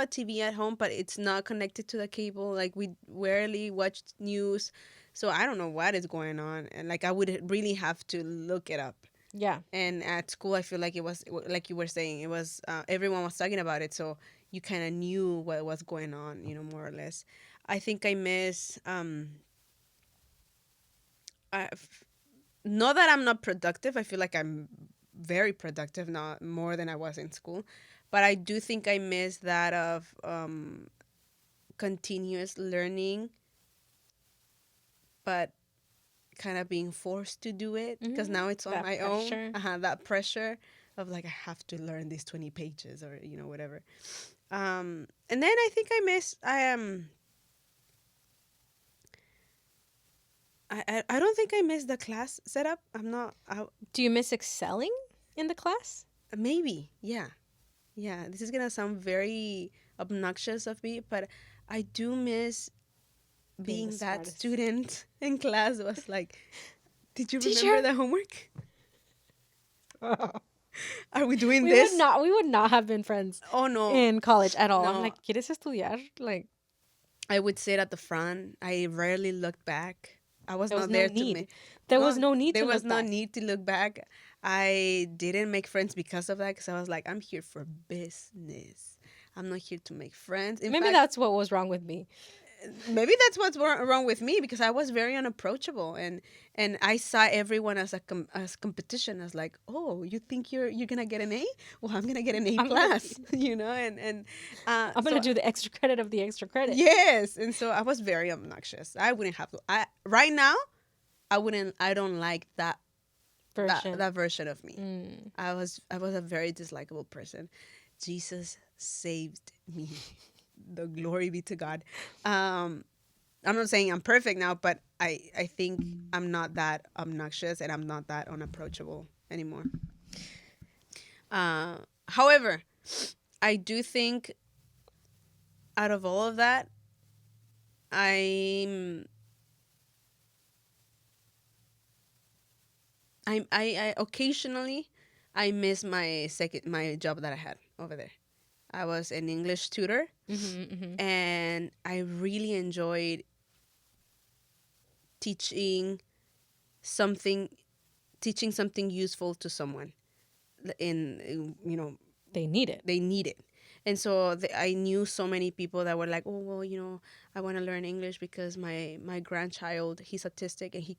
TV at home, but it's not connected to the cable. Like, we rarely watch news, so I don't know what is going on, and like I would really have to look it up. Yeah. And at school, I feel like it was like you were saying, it was everyone was talking about it, so you kind of knew what was going on, more or less. I think I miss I, not that I'm not productive. I feel like I'm very productive now, more than I was in school, but I do think I miss that of continuous learning, but kind of being forced to do it because now it's on That my own. pressure. That pressure of like I have to learn these 20 pages or whatever. And then I think I am. I don't think I miss the class setup. I'm not. Do you miss excelling in the class? Maybe, yeah. Yeah, this is gonna sound very obnoxious of me, but I do miss Being the being that smartest. student in class who was like, did you Teacher? remember the homework? Are we doing We this? would not have been friends Oh no. in college at all. I'm No. like, ¿quieres estudiar? Like, I would sit at the front. I rarely looked back. I was there was not no there to need. make. There was no need There to was look no back. need to look back. I didn't make friends because of that. Because I was like, I'm here for business. I'm not here to make friends. In Maybe fact, that's what was wrong with me. maybe that's what's wrong with me because I was very unapproachable and I saw everyone as as competition, as like, oh, you think you're gonna get an A? Well, I'm gonna get an A I'm gonna plus, and I'm gonna do the extra credit of the extra credit. yes, and so I was very obnoxious. I wouldn't have. Right now, I wouldn't. I don't like that Version. that version of me. Mm. I was a very dislikable person. Jesus saved me. The glory be to God. I'm not saying I'm perfect now, but I think I'm not that obnoxious and I'm not that unapproachable anymore. However, I do think out of all of that, I occasionally I miss my job that I had over there. I was an English tutor, and I really enjoyed teaching something teaching something useful to someone in They need it. they need it. And so I knew so many people that were like, oh, well, I want to learn English because my grandchild, he's autistic and he's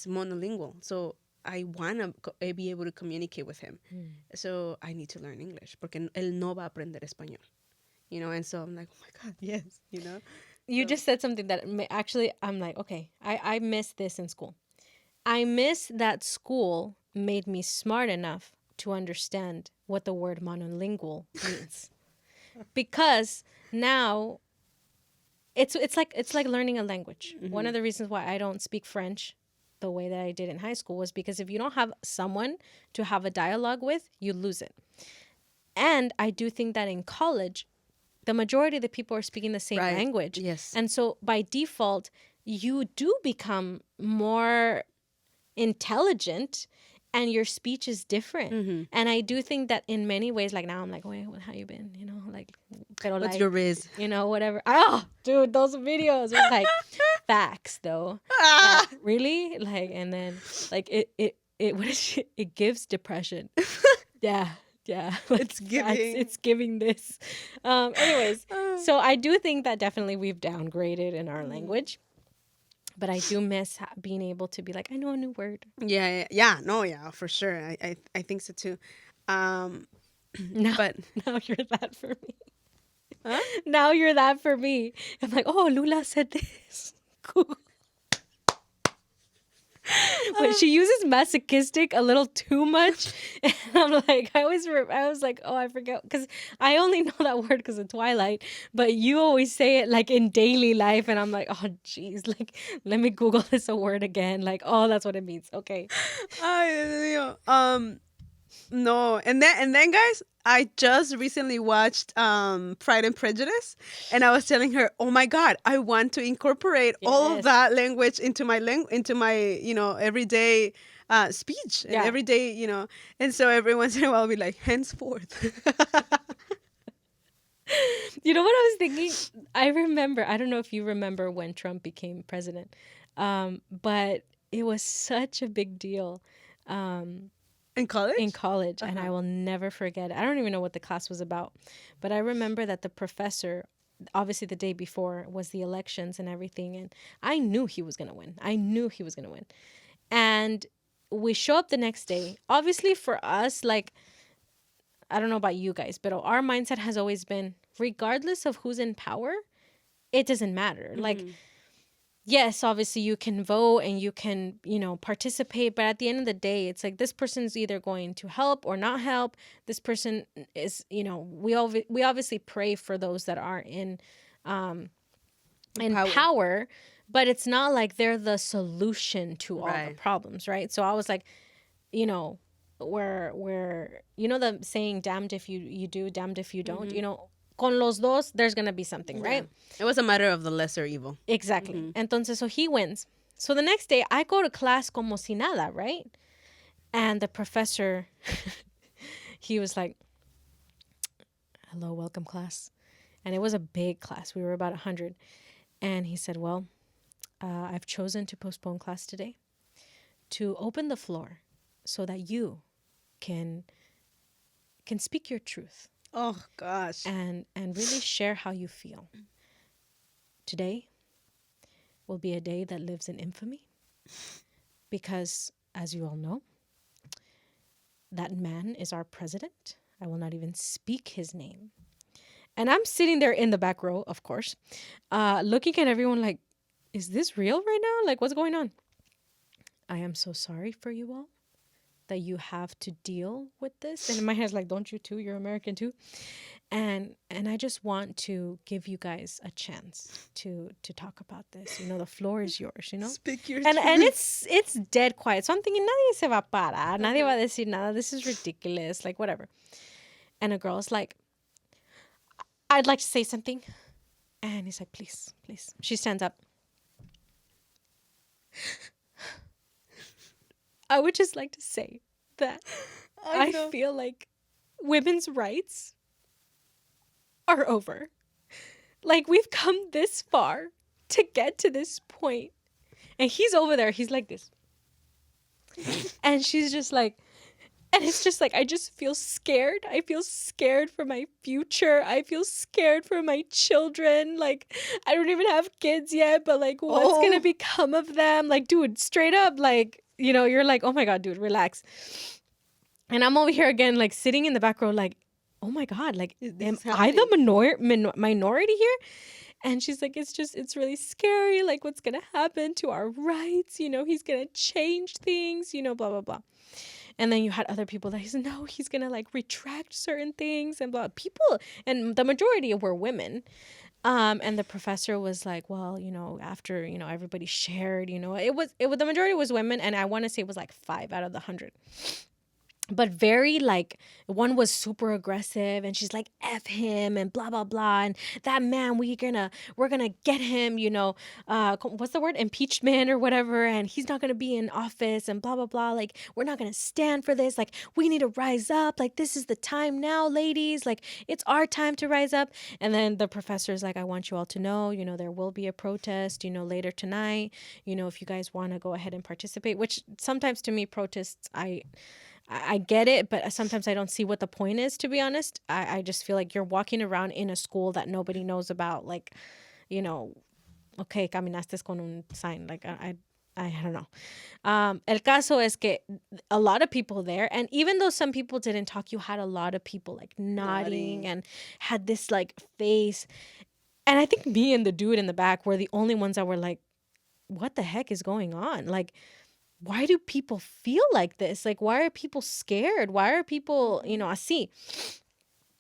monolingual. So I want to be able to communicate with him. So I need to learn English porque él no va a aprender español. And so I'm like, oh my God, yes, You just said something that actually I'm like, okay, I miss this in school. I miss that school made me smart enough to understand what the word monolingual means. Because now it's like learning a language. One of the reasons why I don't speak French the way that I did in high school was because if you don't have someone to have a dialogue with, you lose it. And I do think that in college, the majority of the people are speaking the same Right. language. Yes. And so by default, you do become more intelligent and your speech is different. And I do think that in many ways, like now I'm like, wait, how you been? Like, pero What's like, your riz? whatever. Oh, dude, those videos were like facts though. Like, really? Like, and then like it what is it? It gives depression. Yeah. Like, It's giving. it's giving this. Anyways, so I do think that definitely we've downgraded in our language. But I do miss being able to be like, I know a new word. Yeah, no, yeah, for sure. I think so too. Now, But now you're that for me. Huh? Now you're that for me. I'm like, oh, Lula said this. Cool. When she uses masochistic a little too much, and I'm like, I was like, oh, I forget, because I only know that word because of Twilight, but you always say it like in daily life, and I'm like, oh, geez, like, let me Google this a word again. Like, oh, that's what it means. Okay. Ay, Dios mío. No, and then guys, I just recently watched Pride and Prejudice, and I was telling her, "Oh my God, I want to incorporate all of Yes. that language into my everyday speech and Yeah. everyday, And so every once in a while, I'll be like, henceforth. You know what I was thinking? I remember, I don't know if you remember when Trump became president, but it was such a big deal In college? in college, and I will never forget it. I don't even know what the class was about, but I remember that the professor, obviously the day before was the elections and everything, and I knew he was going to win. I knew he was going to win. And we show up the next day. Obviously for us, like, I don't know about you guys, but our mindset has always been, regardless of who's in power, it doesn't matter. Like, yes, obviously you can vote and you can, participate, but at the end of the day, it's like this person's either going to help or not help. This person is, we obviously pray for those that are in power, but it's not like they're the solution to all the problems, right? So I was like, where the saying, damned if you do, damned if you don't, con los dos, there's gonna be something, right? It was a matter of the lesser evil. Exactly. Entonces, so he wins. So the next day, I go to class como si nada, right? And the professor, he was like, hello, welcome class. And it was a big class. We were about 100. And he said, well, I've chosen to postpone class today to open the floor so that you can speak your truth. Oh, gosh. And really share how you feel. Today will be a day that lives in infamy because, as you all know, that man is our president. I will not even speak his name. And I'm sitting there in the back row, of course, looking at everyone like, is this real right now? Like, what's going on? I am so sorry for you all that you have to deal with this. And in my head, it's like, don't you too? You're American too. And I just want to give you guys a chance to talk about this. The floor is yours, Speak your and truth. and it's dead quiet. So I'm thinking, nadie se va a parar. Nadie va a decir nada. This is ridiculous. Like, whatever. And a girl's like, I'd like to say something. And he's like, please, please. She stands up. I would just like to say that I feel like women's rights are over. Like, we've come this far to get to this point. And he's over there. He's like this. And she's just like, and it's just like, I just feel scared. I feel scared for my future. I feel scared for my children. Like, I don't even have kids yet, but like, what's going to become of them? Like, dude, straight up, like, you're like, oh my God, dude, relax. And I'm over here again, like sitting in the back row, like, oh my God, like, am I the minority here? And she's like, it's really scary. Like, what's going to happen to our rights? He's going to change things, blah, blah, blah. And then you had other people that he said, no, he's going to like retract certain things and blah. People, and the majority were women. And the professor was like, well, after, everybody shared, it was the majority was women. And I want to say it was like 5 out of the 100. But very like, one was super aggressive and she's like, F him and blah, blah, blah. And that man, we're gonna get him, what's the word? Impeachment or whatever. And he's not gonna be in office and blah, blah, blah. Like, we're not gonna stand for this. Like, we need to rise up. Like, this is the time now, ladies. Like, it's our time to rise up. And then the professor's like, I want you all to know, there will be a protest, later tonight, if you guys want to go ahead and participate, which sometimes to me, protests, I get it, but sometimes I don't see what the point is, to be honest. I just feel like you're walking around in a school that nobody knows about. Like, okay, caminaste con un sign. Like, I don't know. El caso es que a lot of people there, and even though some people didn't talk, you had a lot of people like nodding and had this like face. And I think me and the dude in the back were the only ones that were like, what the heck is going on? Like, why do people feel like this? Like, why are people scared? Why are people, así?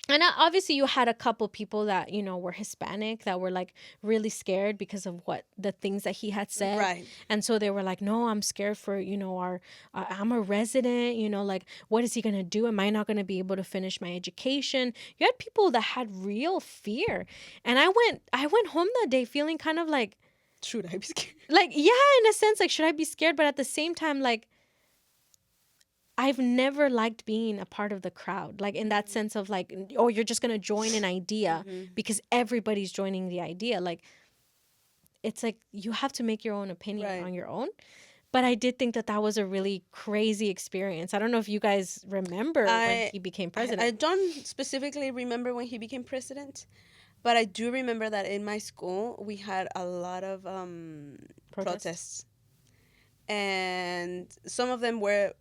And obviously you had a couple people that, were Hispanic that were like really scared because of what the things that he had said. Right. And so they were like, no, I'm scared for, I'm a resident, like, what is he going to do? Am I not going to be able to finish my education? You had people that had real fear. And I went home that day feeling kind of like, should I be scared? Like, yeah, in a sense, like, should I be scared? But at the same time, like, I've never liked being a part of the crowd. Like, in that sense of like, oh, you're just going to join an idea because everybody's joining the idea. Like, it's like you have to make your own opinion on your own. But I did think that that was a really crazy experience. I don't know if you guys remember when I he became I president. don't specifically remember when he became president, but I do remember that in my school we had a lot of Protest. protests, and some of them were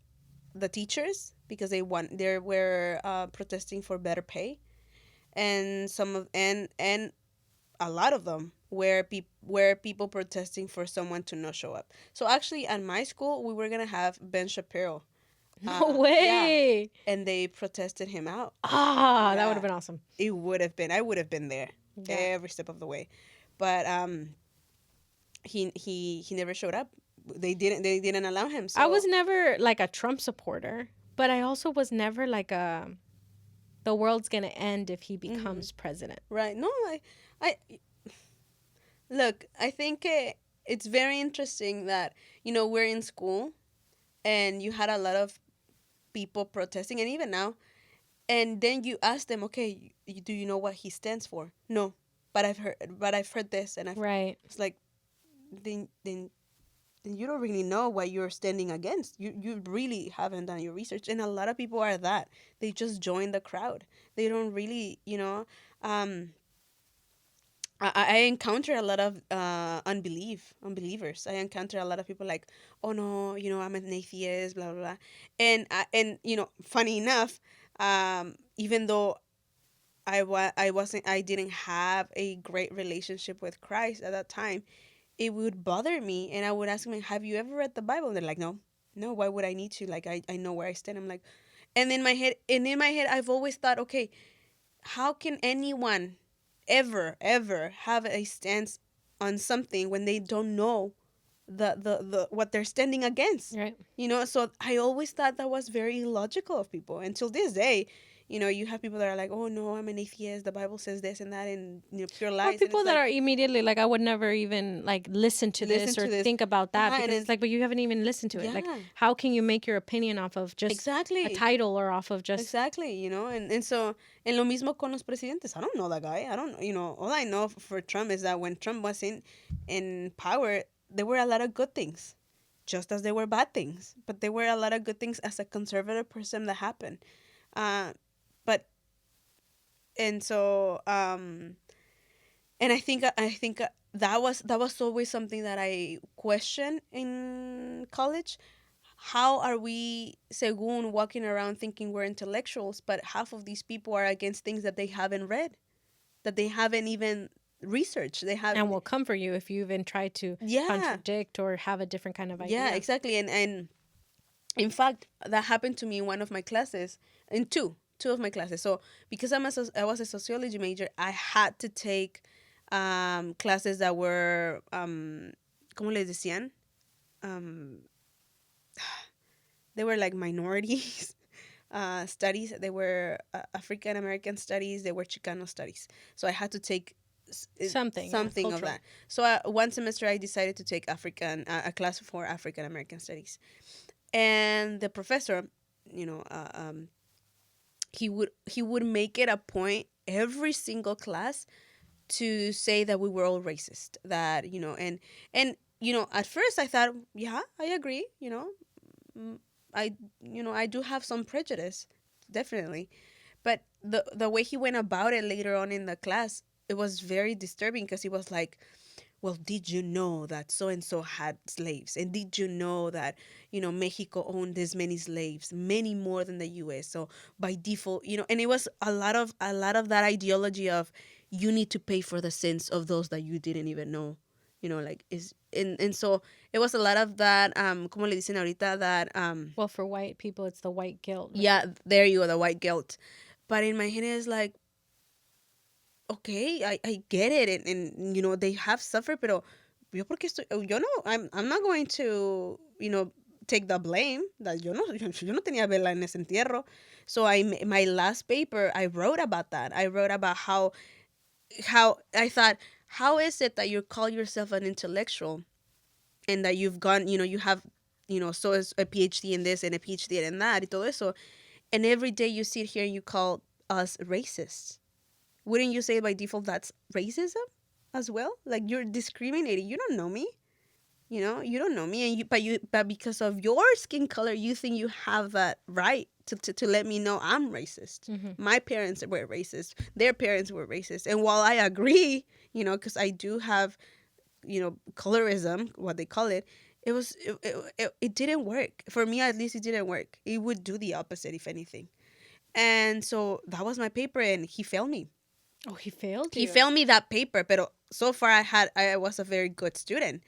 the teachers because they were protesting for better pay, and and a lot of them were people protesting for someone to not show up. So actually, at my school, we were gonna have Ben Shapiro. No Yeah, way. and they protested him out. Ah, that would have Yeah, been awesome. it would have been. I would have been there Yeah. every step of the way, but he never showed up. They didn't allow him. I So was never like a Trump supporter, but I also was never like a the world's gonna end if he hmm becomes president. right. No, I look. I think it's very interesting that we're in school and you had a lot of people protesting, and even now, and then you ask them, okay, do you know what he stands for? No, but I've heard this, and Right. it's like, then you don't really know what you're standing against. You really haven't done your research, and a lot of people are that they just join the crowd. They don't really, um I encounter a lot of unbelievers. I encounter a lot of people like, oh no, I'm an atheist, blah blah blah, and funny enough, even though I didn't have a great relationship with Christ at that time, it would bother me, and I would ask them, have you ever read the Bible? And they're like, no, no, why would I need to? Like, I know where I stand. I'm like, and in my head, I've always thought, okay, how can anyone ever have a stance on something when they don't know the what they're standing against? Right. So I always thought that was very illogical of people until this day. You have people that are like, oh no, I'm an atheist, the Bible says this and that, and pure Or lies, and people it's that like, are immediately like, I would never even like listen to listen this or to this. think about that And because then, it's like, but you haven't even listened to it. Like, yeah, how can you make your opinion off of just a exactly. title or off of just Exactly, and so, and lo mismo con los presidentes. I don't know that guy. I don't, all I know for Trump is that when Trump was in power, there were a lot of good things, just as there were bad things. But there were a lot of good things as a conservative person that happened. Uh, but and so, and I think that was always something that I questioned in college. How are we, según, walking around thinking we're intellectuals, but half of these people are against things that they haven't read, that they haven't even researched. They have, and will come for you if you even try to yeah, contradict or have a different kind of yeah, idea. exactly. And in fact, that happened to me in one of my classes, in two of my classes. So because I was a sociology major, I had to take classes that were, ¿cómo les decían? Um, they were like minorities studies. They were African American studies. They were Chicano studies. So I had to take Something, yeah, something of cultural. that. So one semester I decided to take a class for African American studies, and the professor, you know, uh, um, he would make it a point every single class to say that we were all racist. That and at first I thought, yeah, I agree. Mm, I do have some prejudice, definitely. But the way he went about it later on in the class, it was very disturbing because he was like, well, did you know that so and so had slaves? And did you know that, Mexico owned this many slaves, many more than the US? So by default, and it was a lot of that ideology of, you need to pay for the sins of those that you didn't even know. Like, is and so it was a lot of that, como le dicen ahorita, that Well, for white people, it's the white guilt, right? yeah, there you go, the white guilt. But in my head is like, okay, I get it, and they have suffered, pero yo no, I'm not going to, take the blame that yo no tenía vela en ese entierro. So my last paper, I wrote about that. I wrote about how I thought, how is it that you call yourself an intellectual, and that you've gone, you have, so is a PhD in this and a PhD in that, y todo eso, and every day you sit here and you call us racist? Wouldn't you say by default that's racism as well? Like, you're discriminating. You don't know me. You know, you don't know me, and but because of your skin color, you think you have that right to let me know I'm racist. Mm-hmm. My parents were racist. Their parents were racist. And while I agree, you know, because I do have, you know, colorism, what they call it, it didn't work for me. At least it didn't work. It would do the opposite, if anything. And so that was my paper, and he failed me. Oh, he failed He you. failed me that paper, but so far I was a very good student.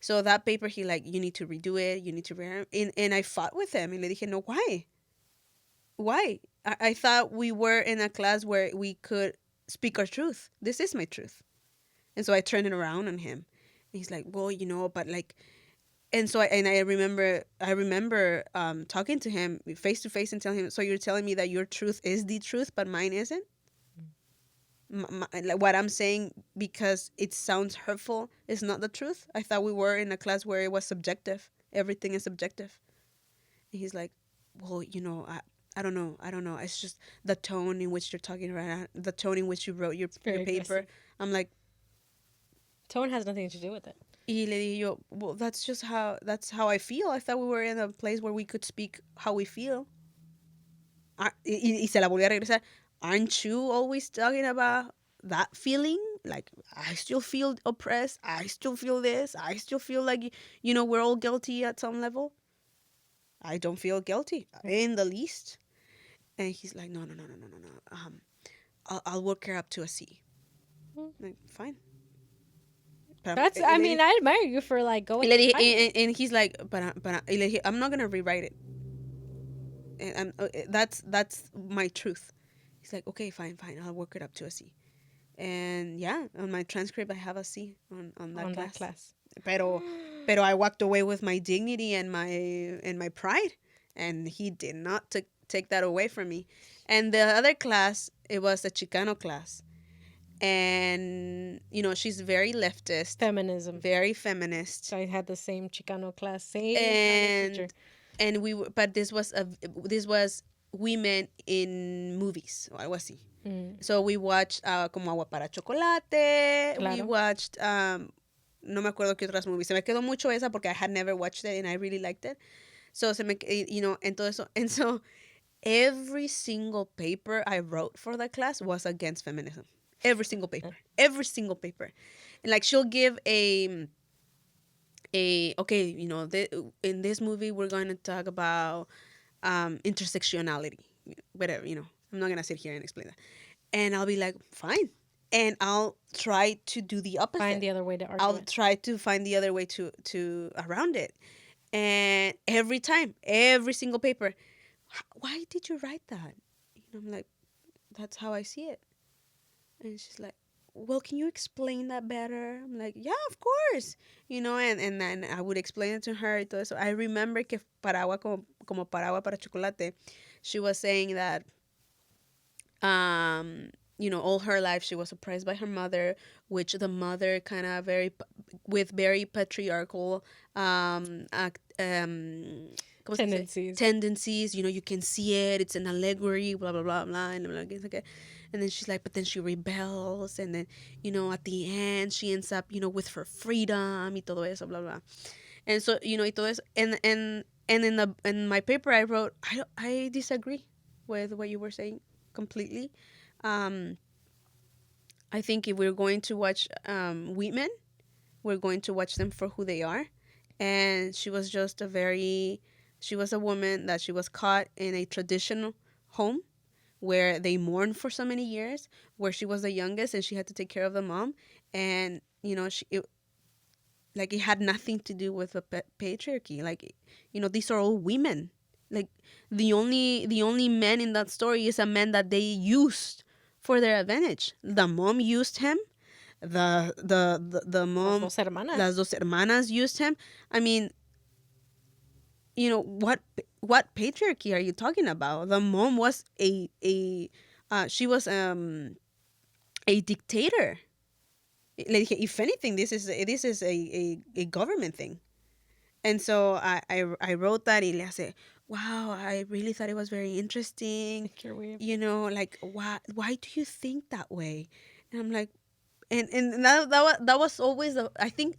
So that paper, he like, you need to redo it, you need to and I fought with him, and le dije, no, why? I thought we were in a class where we could speak our truth. This is my truth. And so I turned it around on him. And he's like, well, you know, but like, and so I remember talking to him face to face and telling him, so you're telling me that your truth is the truth, but mine isn't? Like what I'm saying, because it sounds hurtful, is not the truth. I thought we were in a class where it was subjective. Everything is subjective. And he's like, well, you know, I don't know. It's just the tone in which you're talking right now, the tone in which you wrote your Very paper. aggressive. I'm like, Tone has nothing to do with it. y le dije yo, well, that's how I feel. I thought we were in a place where we could speak how we feel. Y se la volví a regresar. Aren't you always talking about that feeling? Like, I still feel oppressed. I still feel this. I still feel like, you know, we're all guilty at some level. I don't feel guilty in the least. And he's like, no, no, no, no, no, no, no. I'll work her up to a C. Like, fine. That's. I mean, I admire you for like going. And he's like, y le dije, I'm not gonna rewrite it. And that's my truth. He's like, okay, fine, I'll work it up to a C. And yeah, on my transcript I have a C on that class. That class. Pero I walked away with my dignity and my pride, and he did not take that away from me. And the other class, it was a Chicano class, and you know, she's very leftist, Feminism. very feminist. So I had the same Chicano class, same teacher. And we were, but this was women in movies o algo así. So we watched como Agua para Chocolate. Claro. We watched no me acuerdo qué otras movies. Se me quedó mucho esa porque I had never watched it and I really liked it. So you know, and todo eso. And so every single paper I wrote for that class was against feminism. Every single paper. Every single paper. And like, she'll give a okay, you know, in this movie we're going to talk about intersectionality, whatever, you know. I'm not gonna sit here and explain that. And I'll be like, fine, and I'll try to do the opposite. Find the other way to argue. I'll try to find the other way to around it. And every time, every single paper, why did you write that? You know, I'm like, that's how I see it. And she's like, well, can you explain that better? I'm like, yeah, of course. You know, and then I would explain it to her. Y todo eso. I remember que Paragua como Paragua para Chocolate, she was saying that, you know, all her life she was oppressed by her mother, which the mother kind of with very patriarchal tendencies. You know, you can see it. It's an allegory, blah blah blah blah. And I'm like, it's okay. And then she's like, but then she rebels, and then, you know, at the end she ends up, you know, with her freedom y todo eso, blah blah. And so, you know, y todo eso, and in my paper I wrote, I disagree with what you were saying completely. I think if we're going to watch women, we're going to watch them for who they are. And she was just she was a woman that she was caught in a traditional home where they mourned for so many years, where she was the youngest and she had to take care of the mom. And, you know, it had nothing to do with the patriarchy. Like, you know, these are all women. Like, the only man in that story is a man that they used for their advantage. The mom used him. The mom, las dos hermanas used him. I mean, you know, what patriarchy are you talking about? The mom was she was a dictator. If anything, this is a government thing. And so I wrote that, y le hace, wow, I really thought it was very interesting. You're weird. You know, like, why do you think that way? And I'm like, And that was always the, I think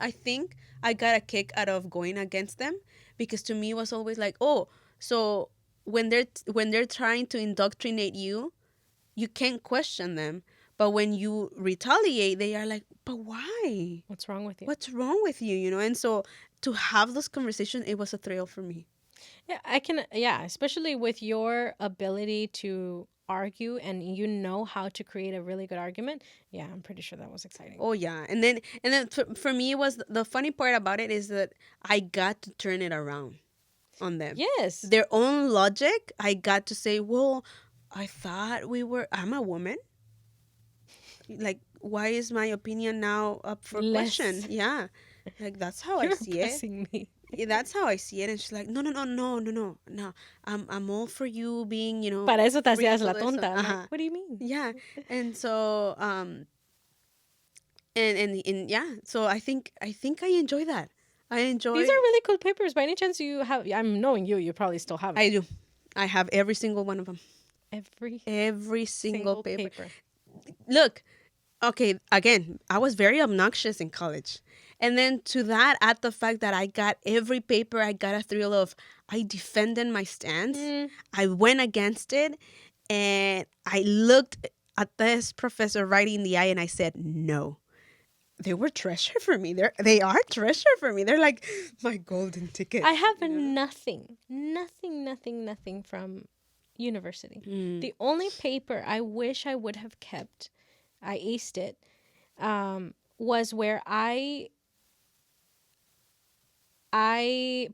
I got a kick out of going against them, because to me it was always like, oh, so when they're trying to indoctrinate you, you can't question them, but when you retaliate, they are like, but why? What's wrong with you? What's wrong with you? And so to have those conversations, it was a thrill for me. Yeah, I can. Yeah, especially with your ability to argue and you know how to create a really good argument. Yeah, I'm pretty sure that was exciting. Oh yeah, and then for me, it was the funny part about it is that I got to turn it around on them. Yes. Their own logic, I got to say, well, I thought I'm a woman. Like, why is my opinion now up for question? Less. Yeah. Like, that's how I You're see it. pressing me. Yeah, that's how I see it. And she's like, no, no, no, no, no, no, no. I'm all for you being, Para eso te free hacías to la listen. tonta. I'm Uh-huh. like, what do you mean? Yeah. And so and yeah, so I enjoy that. I enjoy. These are really cool papers. By any chance you have? I'm knowing you. You probably still have I do. I have every single one of them. every Single paper. paper. Look, okay, again, I was very obnoxious in college. And then to that, add the fact that I got every paper, I got a thrill of, I defended my stance. I went against it. And I looked at this professor right in the eye and I said, no. They were treasure for me. They are treasure for me. They're like my golden ticket. I have nothing from university. The only paper I wish I would have kept, I aced it, was where I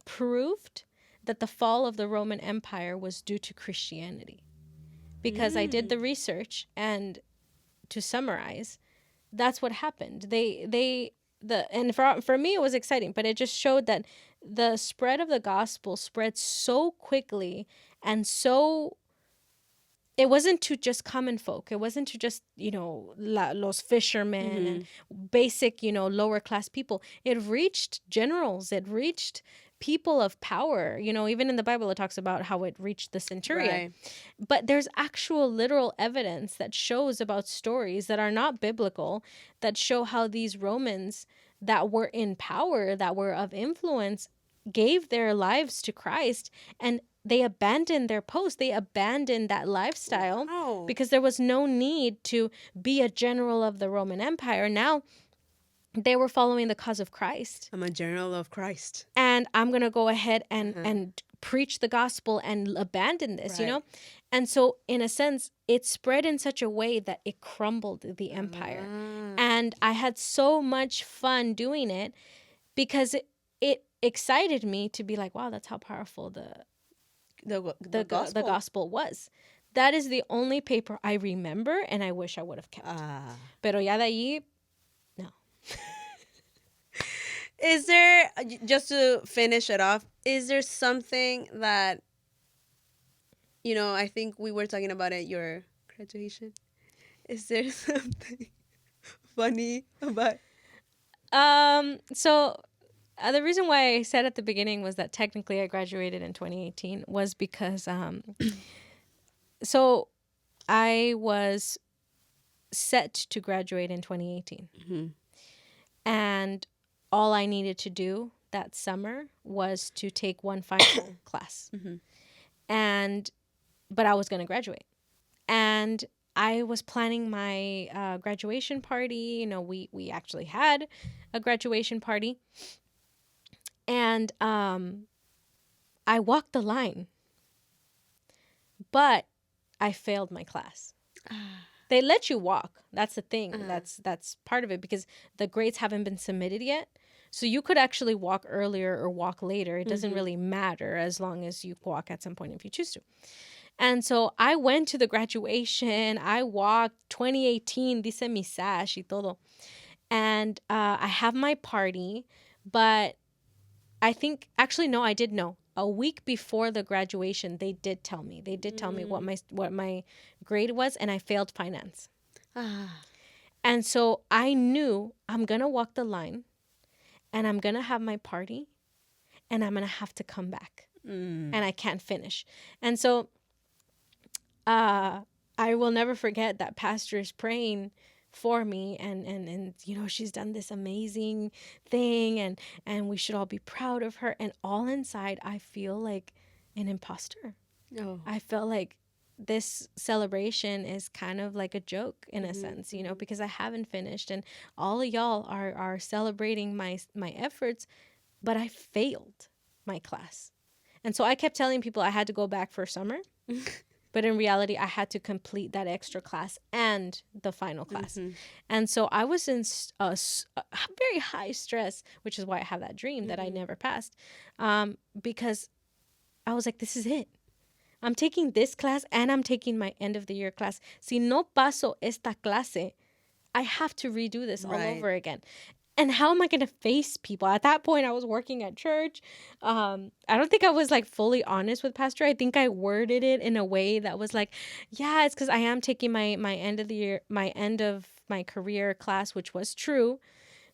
proved that the fall of the Roman Empire was due to Christianity. Because I did the research, and to summarize, that's what happened. And for me it was exciting, but it just showed that the spread of the gospel spread so quickly, and so it wasn't to just common folk. It wasn't to just, los fishermen and basic, lower class people. It reached generals. It reached people of power. Even in the Bible, it talks about how it reached the centurion. Right. But there's actual literal evidence that shows about stories that are not biblical, that show how these Romans that were in power, that were of influence, gave their lives to Christ, and they abandoned their post. They abandoned that lifestyle. Wow. Because there was no need to be a general of the Roman Empire. Now they were following the cause of Christ. I'm a general of Christ. And I'm going to go ahead and preach the gospel and abandon this, Right. And so in a sense, it spread in such a way that it crumbled the empire. And I had so much fun doing it because it excited me to be like, wow, that's how powerful the gospel was. That is the only paper I remember, and I wish I would have kept. Pero ya de allí, no. Is there, just to finish it off, is there something that, I think we were talking about at your graduation. Is there something funny about? So the reason why I said at the beginning was that technically I graduated in 2018 was because so I was set to graduate in 2018. Mm-hmm. And all I needed to do that summer was to take one final class. But I was going to graduate. And I was planning my graduation party. We actually had a graduation party. And I walked the line. But I failed my class. They let you walk. That's the thing. That's part of it, because the grades haven't been submitted yet. So you could actually walk earlier or walk later. It doesn't really matter as long as you walk at some point if you choose to. And so I went to the graduation. I walked 2018, dice mi sash y todo. And I have my party, but I think, actually, no, I did know. A week before the graduation, they did tell me. They did tell me what my grade was, and I failed finance. And so I knew I'm going to walk the line, and I'm going to have my party, and I'm going to have to come back. And I can't finish. And so I will never forget that pastor is praying for me, and she's done this amazing thing, and we should all be proud of her, and all inside I feel like an imposter. Oh. I felt like this celebration is kind of like a joke in a sense, because I haven't finished, and all of y'all are celebrating my efforts, but I failed my class. And so I kept telling people I had to go back for summer. But in reality, I had to complete that extra class and the final class. And so I was in a very high stress, which is why I have that dream that I never passed. Because I was like, this is it. I'm taking this class and I'm taking my end of the year class. Si no paso esta clase, I have to redo this all over again. And how am I going to face people? At that point, I was working at church. I don't think I was like fully honest with Pastor. I think I worded it in a way that was like, yeah, it's because I am taking my end of the year, my end of my career class, which was true.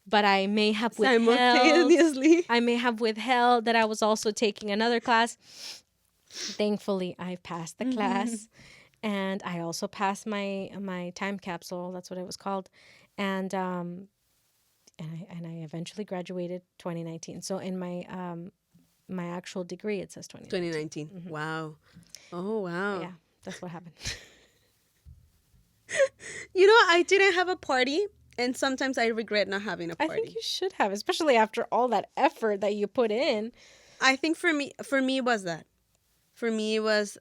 But I may have simultaneously. withheld that I was also taking another class. Thankfully, I passed the class. And I also passed my time capsule. That's what it was called. And I eventually graduated 2019. So in my actual degree, it says 2019. 2019. Wow. Oh, wow. But yeah, that's what happened. I didn't have a party, and sometimes I regret not having a I party. think you should have, especially after all that effort that you put in. I think for me it was that. For me it was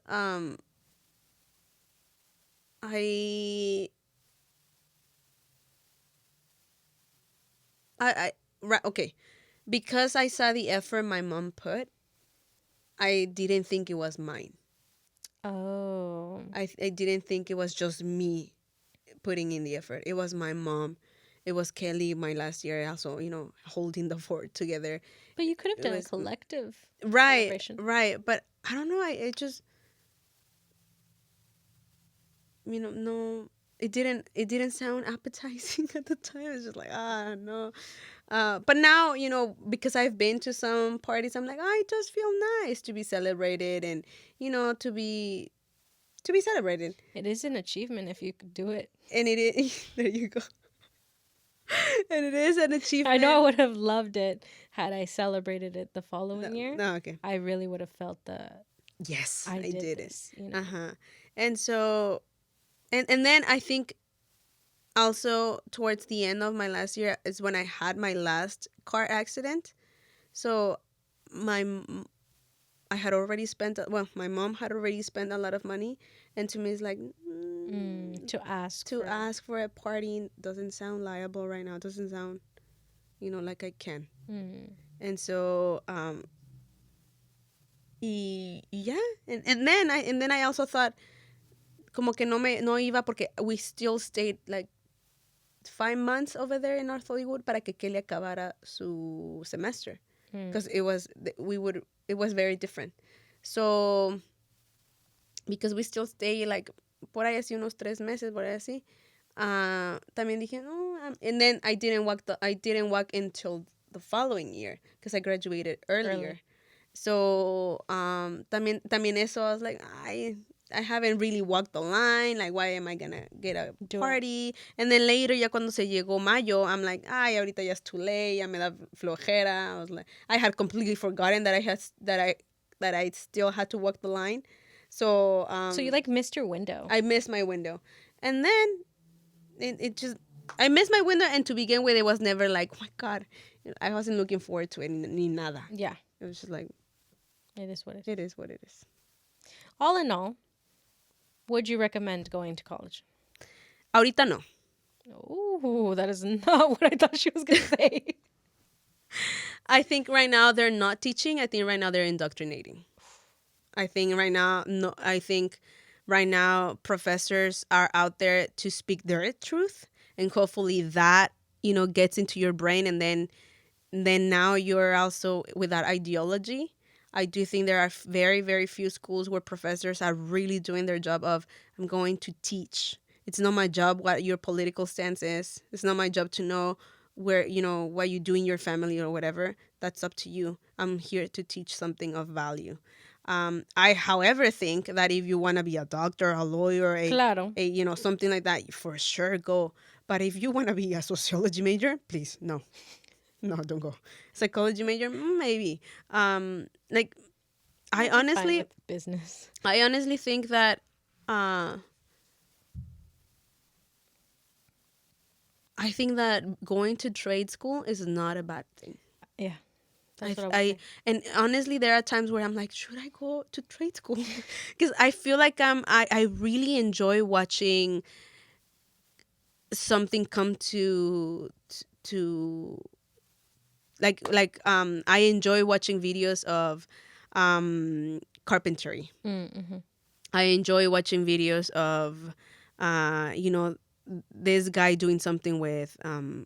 okay, because I saw the effort my mom put, I didn't think it was mine. Oh. I didn't think it was just me putting in the effort. It was my mom. It was Kelly my last year also, holding the fort together. But you could have done a collective Right, celebration. right. But I don't know. It just, no, it didn't sound appetizing at the time. It's just like, no. But now, because I've been to some parties, I'm like, it does feel nice to be celebrated and, to be celebrated. It is an achievement if you could do it. And it is, there you go. And it is an achievement. I know I would have loved it had I celebrated it the following year. No, okay. I really would have felt yes, I did this. it. And so, and then I think also towards the end of my last year is when I had my last car accident. So I had already spent, my mom had already spent a lot of money, and to me it's like, to ask for a party doesn't sound liable right now. It doesn't sound, like I can. And so, yeah, and then I also thought, como que no iba porque we still stayed like 5 months over there in North Hollywood para que Kelly acabara su semester, because it was very different. So because we still stay like por ahí así unos 3 meses por ahí así, también dije no, and then I didn't walk until the following year because I graduated earlier. So también eso, I was like, I haven't really walked the line. Like, why am I gonna get a party? And then later, ya cuando se llegó mayo, I'm like, ahorita ya es too late. Ya me da flojera. I was like, I had completely forgotten that I still had to walk the line. So so you like missed your window. I missed my window, and then it just, I missed my window. And to begin with, it was never like, oh my God, I wasn't looking forward to it ni nada. Yeah, it was just like, it is what it is. It is what it is. All in all, would you recommend going to college? Ahorita no. Oh, that is not what I thought she was going to say. I think right now they're not teaching. I think right now they're indoctrinating. I think right now professors are out there to speak their truth, and hopefully that, gets into your brain, and then now you're also with that ideology. I do think there are very, very few schools where professors are really doing their job of, I'm going to teach. It's not my job what your political stance is. It's not my job to know where, what you do in your family or whatever. That's up to you. I'm here to teach something of value. I, however, think that if you want to be a doctor, a lawyer, Claro. something like that, for sure go. But if you want to be a sociology major, please, no. No, don't go. Psychology major, maybe. Like I I'd be fine honestly, with business. I honestly think that I think that going to trade school is not a bad thing. Yeah, that's what I would I say. and honestly, there are times where I'm like, should I go to trade school? Because I feel like I really enjoy watching something come to I enjoy watching videos of carpentry. Mm-hmm. I enjoy watching videos of you know, this guy doing something with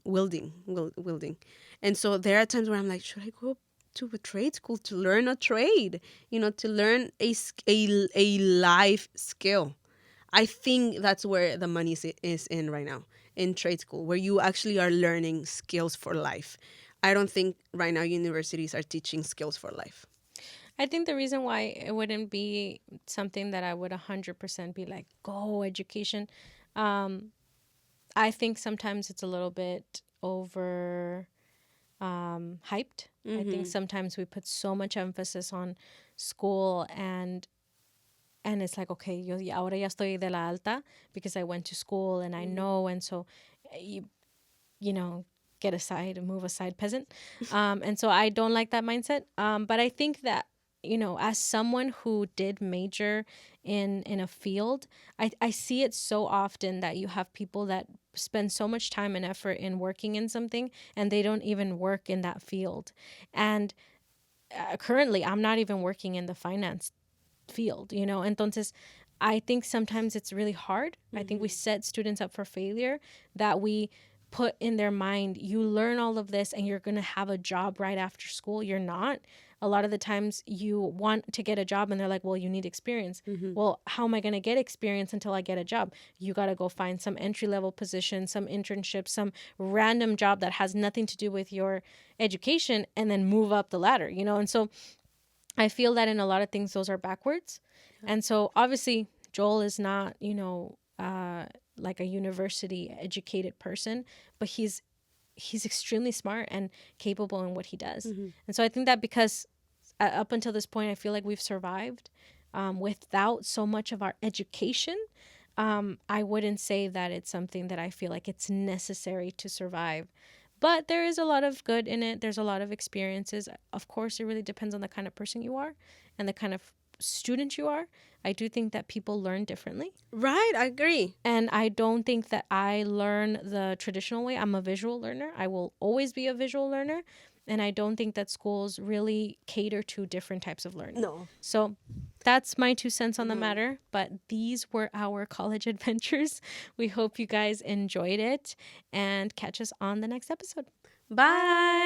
wielding. And so there are times where I'm like, should I go to a trade school to learn a trade, you know, to learn a life skill? I think that's where the money is in right now, in trade school, where you actually are learning skills for life. I don't think right now universities are teaching skills for life. I think the reason why it wouldn't be something that I would 100% be like, go education. Um, I think sometimes it's a little bit over hyped. I think Mm-hmm. sometimes we put so much emphasis on school and it's like, okay, yo ahora ya estoy de la alta because I went to school and I know, and so you you know, get aside and move aside, peasant. And so I don't like that mindset. But I think that, you know, as someone who did major in a field, I see it so often that you have people that spend so much time and effort in working in something and they don't even work in that field. And currently, I'm not even working in the finance field, you know. Entonces, I think sometimes it's really hard. I think we set students up for failure, that we put in their mind, you learn all of this and you're going to have a job right after school. You're not. A lot of the times you want to get a job and they're like, well, you need experience. Well, how am I going to get experience until I get a job? You got to go find some entry level position, some internship, some random job that has nothing to do with your education, and then move up the ladder, you know? And so I feel that in a lot of things, those are backwards. And so obviously, Joel is not, you know, like a university educated person, but he's extremely smart and capable in what he does. And so I think that because up until this point, I feel like we've survived without so much of our education. I wouldn't say that it's something that I feel like it's necessary to survive. But there is a lot of good in it. There's a lot of experiences. Of course, it really depends on the kind of person you are and the kind of student you are. I do think that people learn differently. Right, I agree. And I don't think that I learn the traditional way. I'm a visual learner. I will always be a visual learner. And I don't think that schools really cater to different types of learning. No. So that's my 2 cents on the matter. But these were our college adventures. We hope you guys enjoyed it and catch us on the next episode. Bye.